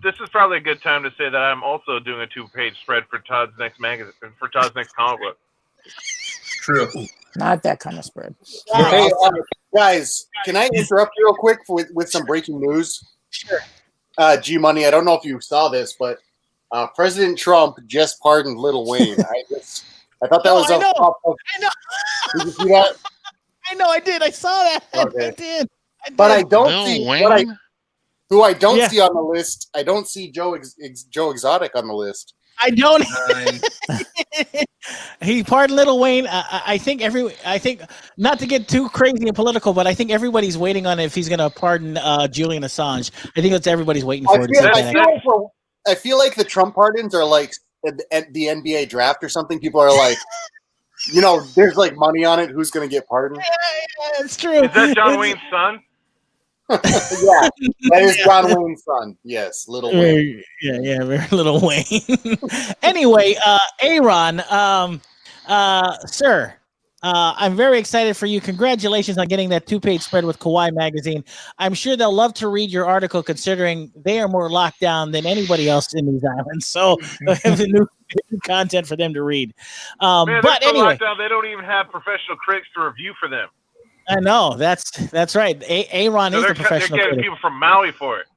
This is probably a good time to say that I'm also doing a 2-page spread for Todd's next magazine, for Todd's next comic book. True. Not that kind of spread. Hey, guys, can I interrupt real quick with some breaking news? Sure. G Money, I don't know if you saw this, but President Trump just pardoned Lil Wayne. I thought that was I know. Did you see that? I know, I did. I saw that. Okay. I did. But I don't see who I don't Yeah. see on the list. I don't see Joe Exotic on the list. I don't. He pardoned Lil Wayne. I think not to get too crazy and political, but I think everybody's waiting on if he's going to pardon Julian Assange. I think that's everybody's waiting for. I feel like the Trump pardons are like at the NBA draft or something. People are like, there's like money on it. Who's going to get pardoned? Yeah, it's true. Is that John Wayne's son? Yeah, that is John Wayne's son. Yes, Little Wayne. Yeah, Little Wayne. Anyway, Aron, sir, I'm very excited for you. Congratulations on getting that 2-page spread with Kawaii Magazine. I'm sure they'll love to read your article, considering they are more locked down than anybody else in these islands. So have new content for them to read. Man, but so anyway, locked down, they don't even have professional critics to review for them. I know that's right. Aron is the professional. They're getting people from Maui for it.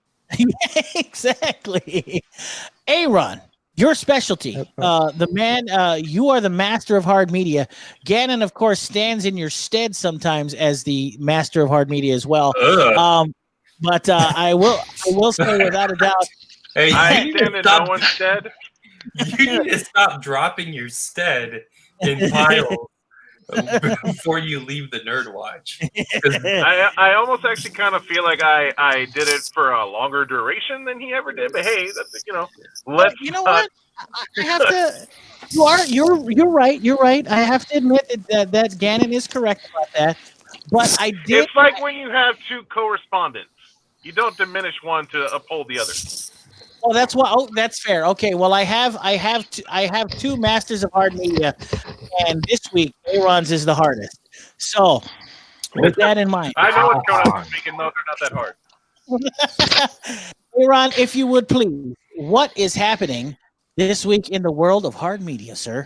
Exactly. Aron, your specialty. The man, you are the master of hard media. Gannon, of course, stands in your stead sometimes as the master of hard media as well. But I will say without a doubt. Hey, I stand in no one's stead. You need to stop dropping your stead in piles before you leave the NERDWatch. I almost actually kind of feel like I did it for a longer duration than he ever did. But hey, that's let's. You know what? I have to. You're right. You're right. I have to admit that Gannon is correct about that. But I did. It's like when you have two correspondents. You don't diminish one to uphold the other. Oh, that's why. Oh, that's fair. Okay. Well, I have two masters of hard media, and this week Aron's is the hardest. So, with that in mind, I know what's going on. Speaking, no, they're not that hard. Aron, if you would please, what is happening this week in the world of hard media, sir?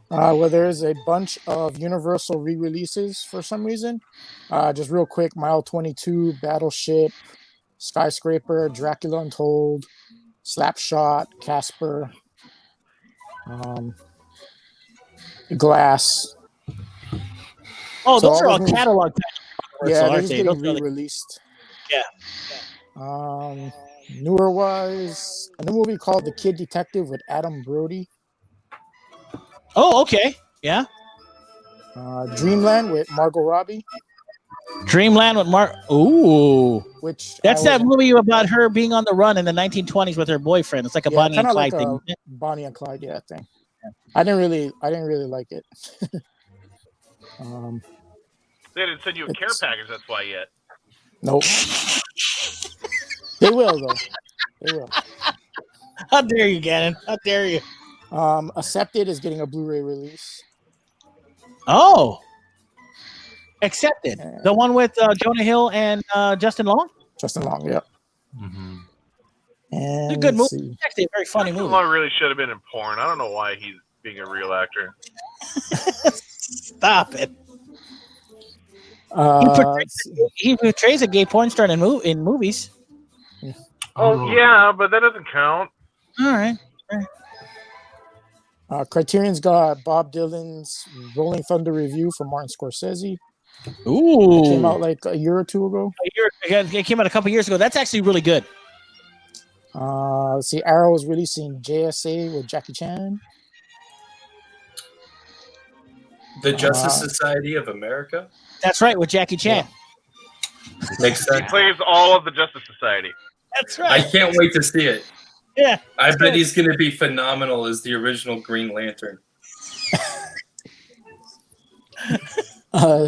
Well, there's a bunch of Universal re-releases for some reason. Just real quick, Mile 22, Battleship, Skyscraper, Dracula Untold, Slapshot, Casper, Glass. Oh, those are all catalog titles. Yeah, they're just getting re-released. Yeah. Newer was a new movie called The Kid Detective with Adam Brody. Oh, okay. Yeah. Dreamland with Margot Robbie. Dreamland with Ooh. Which that's that movie about her being on the run in the 1920s with her boyfriend. It's like a Bonnie and Clyde thing. Bonnie and Clyde, thing. Yeah. I didn't really like it. They didn't send you a care package. That's why yet. Nope. They will though. They will. How dare you, Gannon? How dare you? Accepted is getting a Blu-ray release. Oh. Accepted. The one with Jonah Hill and Justin Long? Justin Long, yeah. Mm-hmm. And it's a good movie. It's actually a very funny movie. Justin Long really should have been in porn. I don't know why he's being a real actor. Stop it. He portrays a gay porn star in movies. Oh, yeah, but that doesn't count. All right. Criterion's got Bob Dylan's Rolling Thunder review from Martin Scorsese. Ooh. It came out like a year or two ago. It came out a couple years ago. That's actually really good. Let's see, Arrow is releasing JSA with Jackie Chan. The Justice Society of America. That's right, with Jackie Chan. Yeah. Makes sense. He plays all of the Justice Society. That's right. I can't wait to see it. Yeah. I bet he's going to be phenomenal as the original Green Lantern.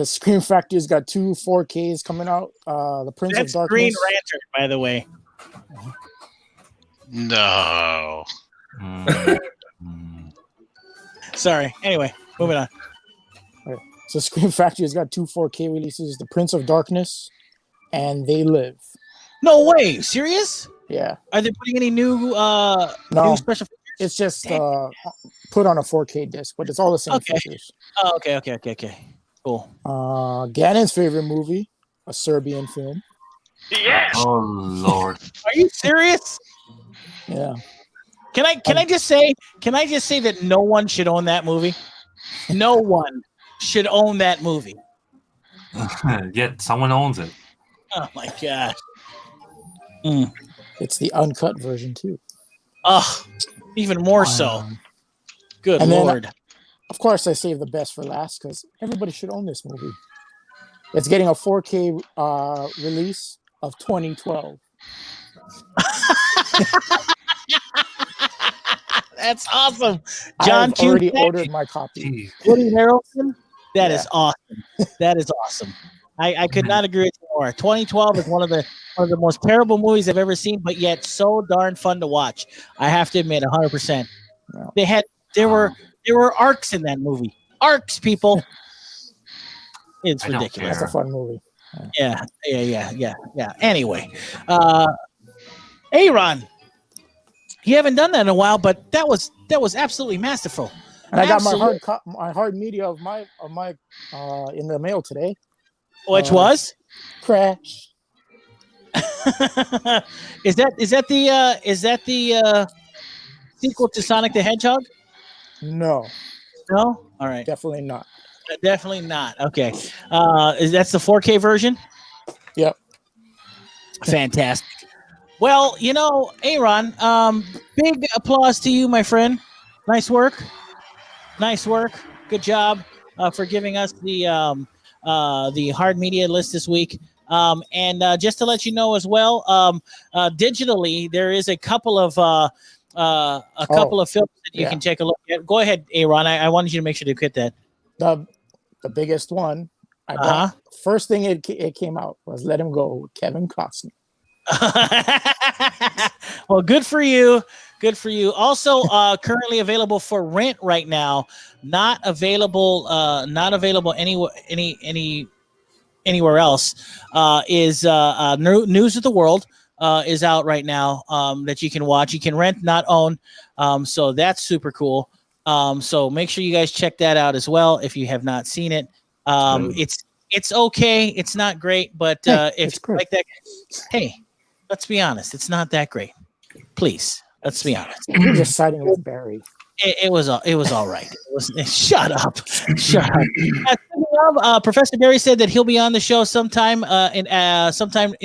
Scream Factory's got 2 4Ks coming out. The Prince That's of Darkness. Green Lantern, by the way. No. Sorry. Anyway, moving on. Right. So Scream Factory's got 2 4K releases: The Prince of Darkness and They Live. No way. Serious? Yeah. Are they putting any new No. new special features? It's just put on a 4K disc, but it's all the same features. Oh, okay. Cool. Gannon's favorite movie, a Serbian film. Yes. Oh Lord. Are you serious? Yeah. Can I just say that no one should own that movie? No one should own that movie. Yet someone owns it. Oh my gosh. It's the uncut version too. Ugh, even more so. Good and Lord. Then, of course, I saved the best for last because everybody should own this movie. It's getting a 4K release of 2012. That's awesome. John I've already ordered my copy. Woody Harrelson. That is awesome. That is awesome. I could not agree with you more. 2012 is one of the most terrible movies I've ever seen, but yet so darn fun to watch. I have to admit, 100%. There were arcs in that movie. Arcs, people. It's ridiculous. It's a fun movie. Yeah. Anyway, Aron, you haven't done that in a while, but that was absolutely masterful. And I got my hard media of my in the mail today. Which was Crash. Is that the sequel to Sonic the Hedgehog? No. No? All right. Definitely not. Definitely not. Okay. That's the 4K version? Yep. Fantastic. Well, Aron, big applause to you, my friend. Nice work. Good job for giving us the hard media list this week. And just to let you know as well, digitally there is a couple of films that you can take a look at. Go ahead, Aron. I wanted you to make sure to hit that. The biggest one. First thing it came out was Let Him Go with Kevin Costner. Well, good for you. Also, currently available for rent right now. Not available anywhere else. Is News of the World is out right now that you can watch. You can rent, not own. So that's super cool. So make sure you guys check that out as well if you have not seen it. It's okay. It's not great, but if you like that, hey, let's be honest. It's not that great. Please, let's be honest. You're just siding with Barry. It was all right. Shut up. Professor Barry said that he'll be on the show sometime in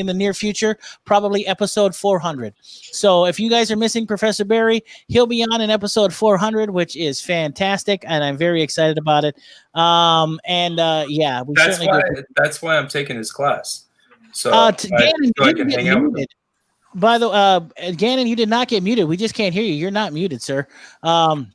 the near future, probably episode 400. So if you guys are missing Professor Barry, he'll be on in episode 400, which is fantastic, and I'm very excited about it. That's why I'm taking his class. So Gannon, I can hang out with him. By the way, Gannon, you did not get muted. We just can't hear you. You're not muted, sir. Gannon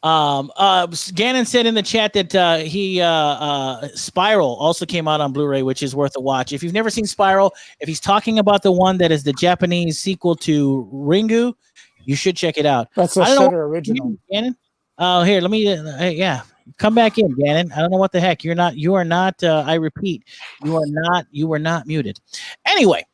said in the chat that Spiral also came out on Blu-ray, which is worth a watch. If you've never seen Spiral, if he's talking about the one that is the Japanese sequel to Ringu, you should check it out. That's a Shudder original. Gannon? Here, let me. Come back in, Gannon. I don't know what the heck. You are not. I repeat, you are not muted. Anyway,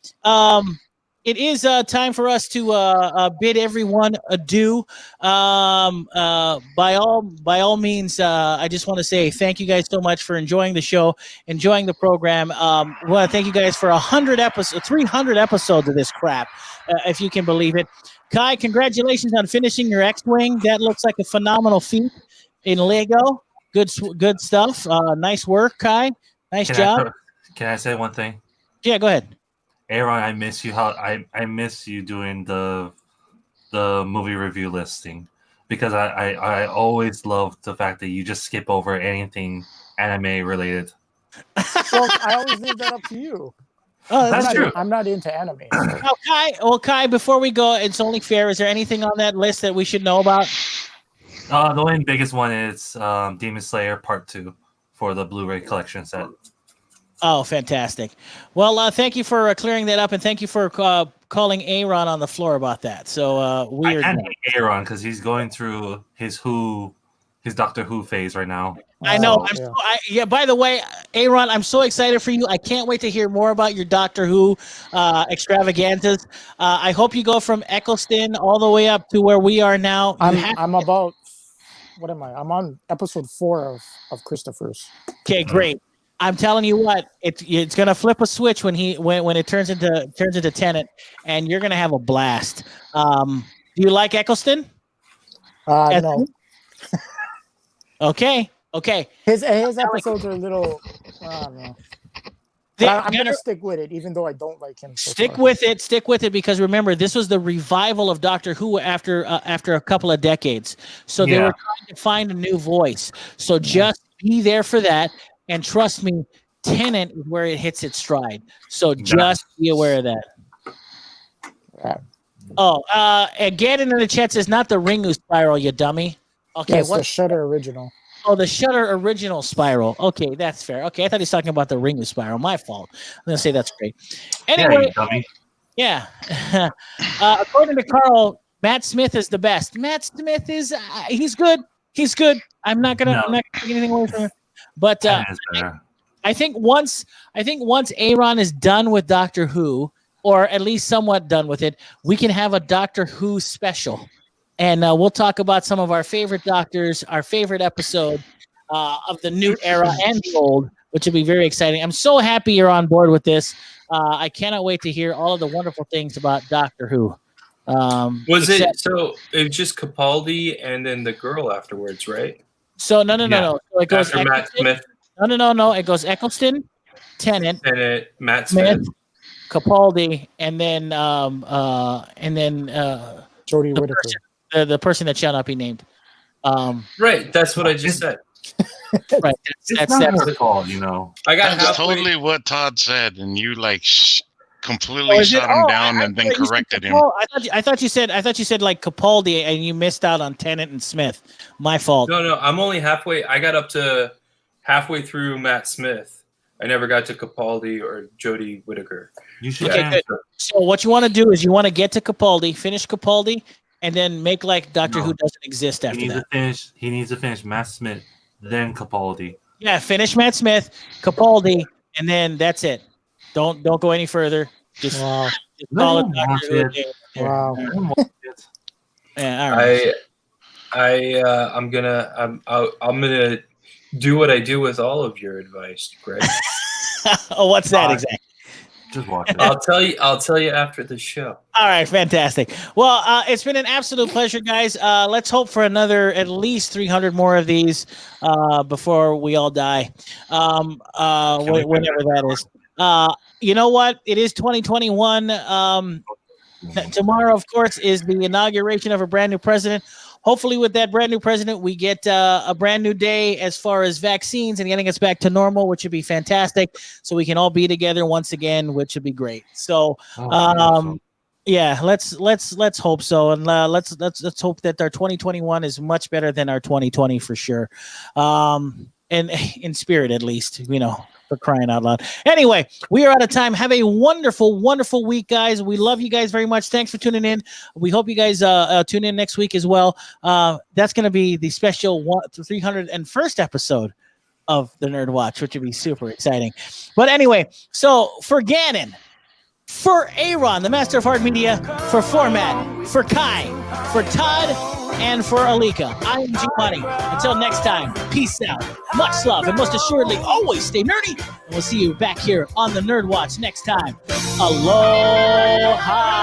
it is time for us to bid everyone adieu. By all means, I just want to say thank you guys so much for enjoying the show, enjoying the program. We want to thank you guys for 300 episodes of this crap, if you can believe it. Kai, congratulations on finishing your X-Wing. That looks like a phenomenal feat in Lego. Good stuff. Nice work, Kai. Nice job. Can I say one thing? Yeah, go ahead. Aaron, I miss you. I miss you doing the movie review listing, because I always love the fact that you just skip over anything anime related. Well, I always leave that up to you. Oh, That's true. I'm not into anime. Kai, before we go, it's only fair. Is there anything on that list that we should know about? The only biggest one is Demon Slayer Part 2 for the Blu-ray collection set. Oh, fantastic. Well, thank you for clearing that up, and thank you for calling Aron on the floor about that. So weird. I can't hate Aaron because he's going through his Doctor Who phase right now. I know. By the way, Aron, I'm so excited for you. I can't wait to hear more about your Doctor Who extravaganzas. I hope you go from Eccleston all the way up to where we are now. I'm about. What am I? I'm on episode 4 of Christopher's. Okay, great. I'm telling you what, it's gonna flip a switch when it turns into Tenet, and you're gonna have a blast. Do you like Eccleston? No. Okay. His episodes are a little. I don't know. I'm gonna stick with it, even though I don't like him. Stick with it, because remember, this was the revival of Doctor Who after a couple of decades. So they were trying to find a new voice. So just be there for that. And trust me, Tenet is where it hits its stride. So just be aware of that. And Gannon in the chat says, not the Ringu spiral, you dummy. Okay, yes, the Shutter original. Oh, the Shutter original spiral. Okay, that's fair. Okay, I thought he's talking about the Ringu spiral. My fault. I'm going to say that's great. Anyway, yeah. According to Carl, Matt Smith is the best. Matt Smith is, he's good. He's good. I'm not going to take anything away from him. But I think once Aron is done with Doctor Who, or at least somewhat done with it, we can have a Doctor Who special, and we'll talk about some of our favorite doctors, our favorite episode of the new era and the old, which will be very exciting. I'm so happy you're on board with this. I cannot wait to hear all of the wonderful things about Doctor Who. Was it just Capaldi and then the girl afterwards, right? So no. So it goes after Matt Smith. No. It goes Eccleston, Tenet, Matt Smith, Capaldi, and then Jodie Whittaker. The person that shall not be named. Right, that's what I just said. Right, that's what it's called, you know. That's totally what Todd said, and you completely shut him down and then corrected him. I thought you said like Capaldi, and you missed out on Tenet and Smith. My fault. No, I'm only halfway. I got up to halfway through Matt Smith. I never got to Capaldi or Jodie Whittaker. You should. Okay, good. So what you want to do is you want to get to Capaldi, finish Capaldi, and then make like Doctor Who doesn't exist after that. He needs to finish Matt Smith, then Capaldi. Yeah, finish Matt Smith, Capaldi, and then that's it. Don't go any further. Just call it Doctor Who. Wow. Yeah, all right. I'm gonna do what I do with all of your advice, Greg. Oh, what's that exactly? Just watch it. I'll tell you after the show. All right, fantastic. Well, it's been an absolute pleasure, guys. Let's hope for another at least 300 more of these before we all die. Whenever that is. You know what? It is 2021. Tomorrow, of course, is the inauguration of a brand new president. Hopefully, with that brand new president, we get a brand new day as far as vaccines and getting us back to normal, which would be fantastic. So we can all be together once again, which would be great. So, yeah, let's hope so, and let's hope that our 2021 is much better than our 2020 for sure. And in spirit, at least, for crying out loud. Anyway, we are out of time. Have a wonderful, wonderful week, guys. We love you guys very much. Thanks for tuning in. We hope you guys tune in next week as well. That's going to be the special 301st episode of the Nerd Watch, which would be super exciting. But anyway, so for Gannon, For Aron, the master of hard media, for Phormat, for Kai, for Todd, and for Alika, I am G-Money. Until next time, peace out, much love, and most assuredly, always stay nerdy. And we'll see you back here on the Nerd Watch next time. Aloha!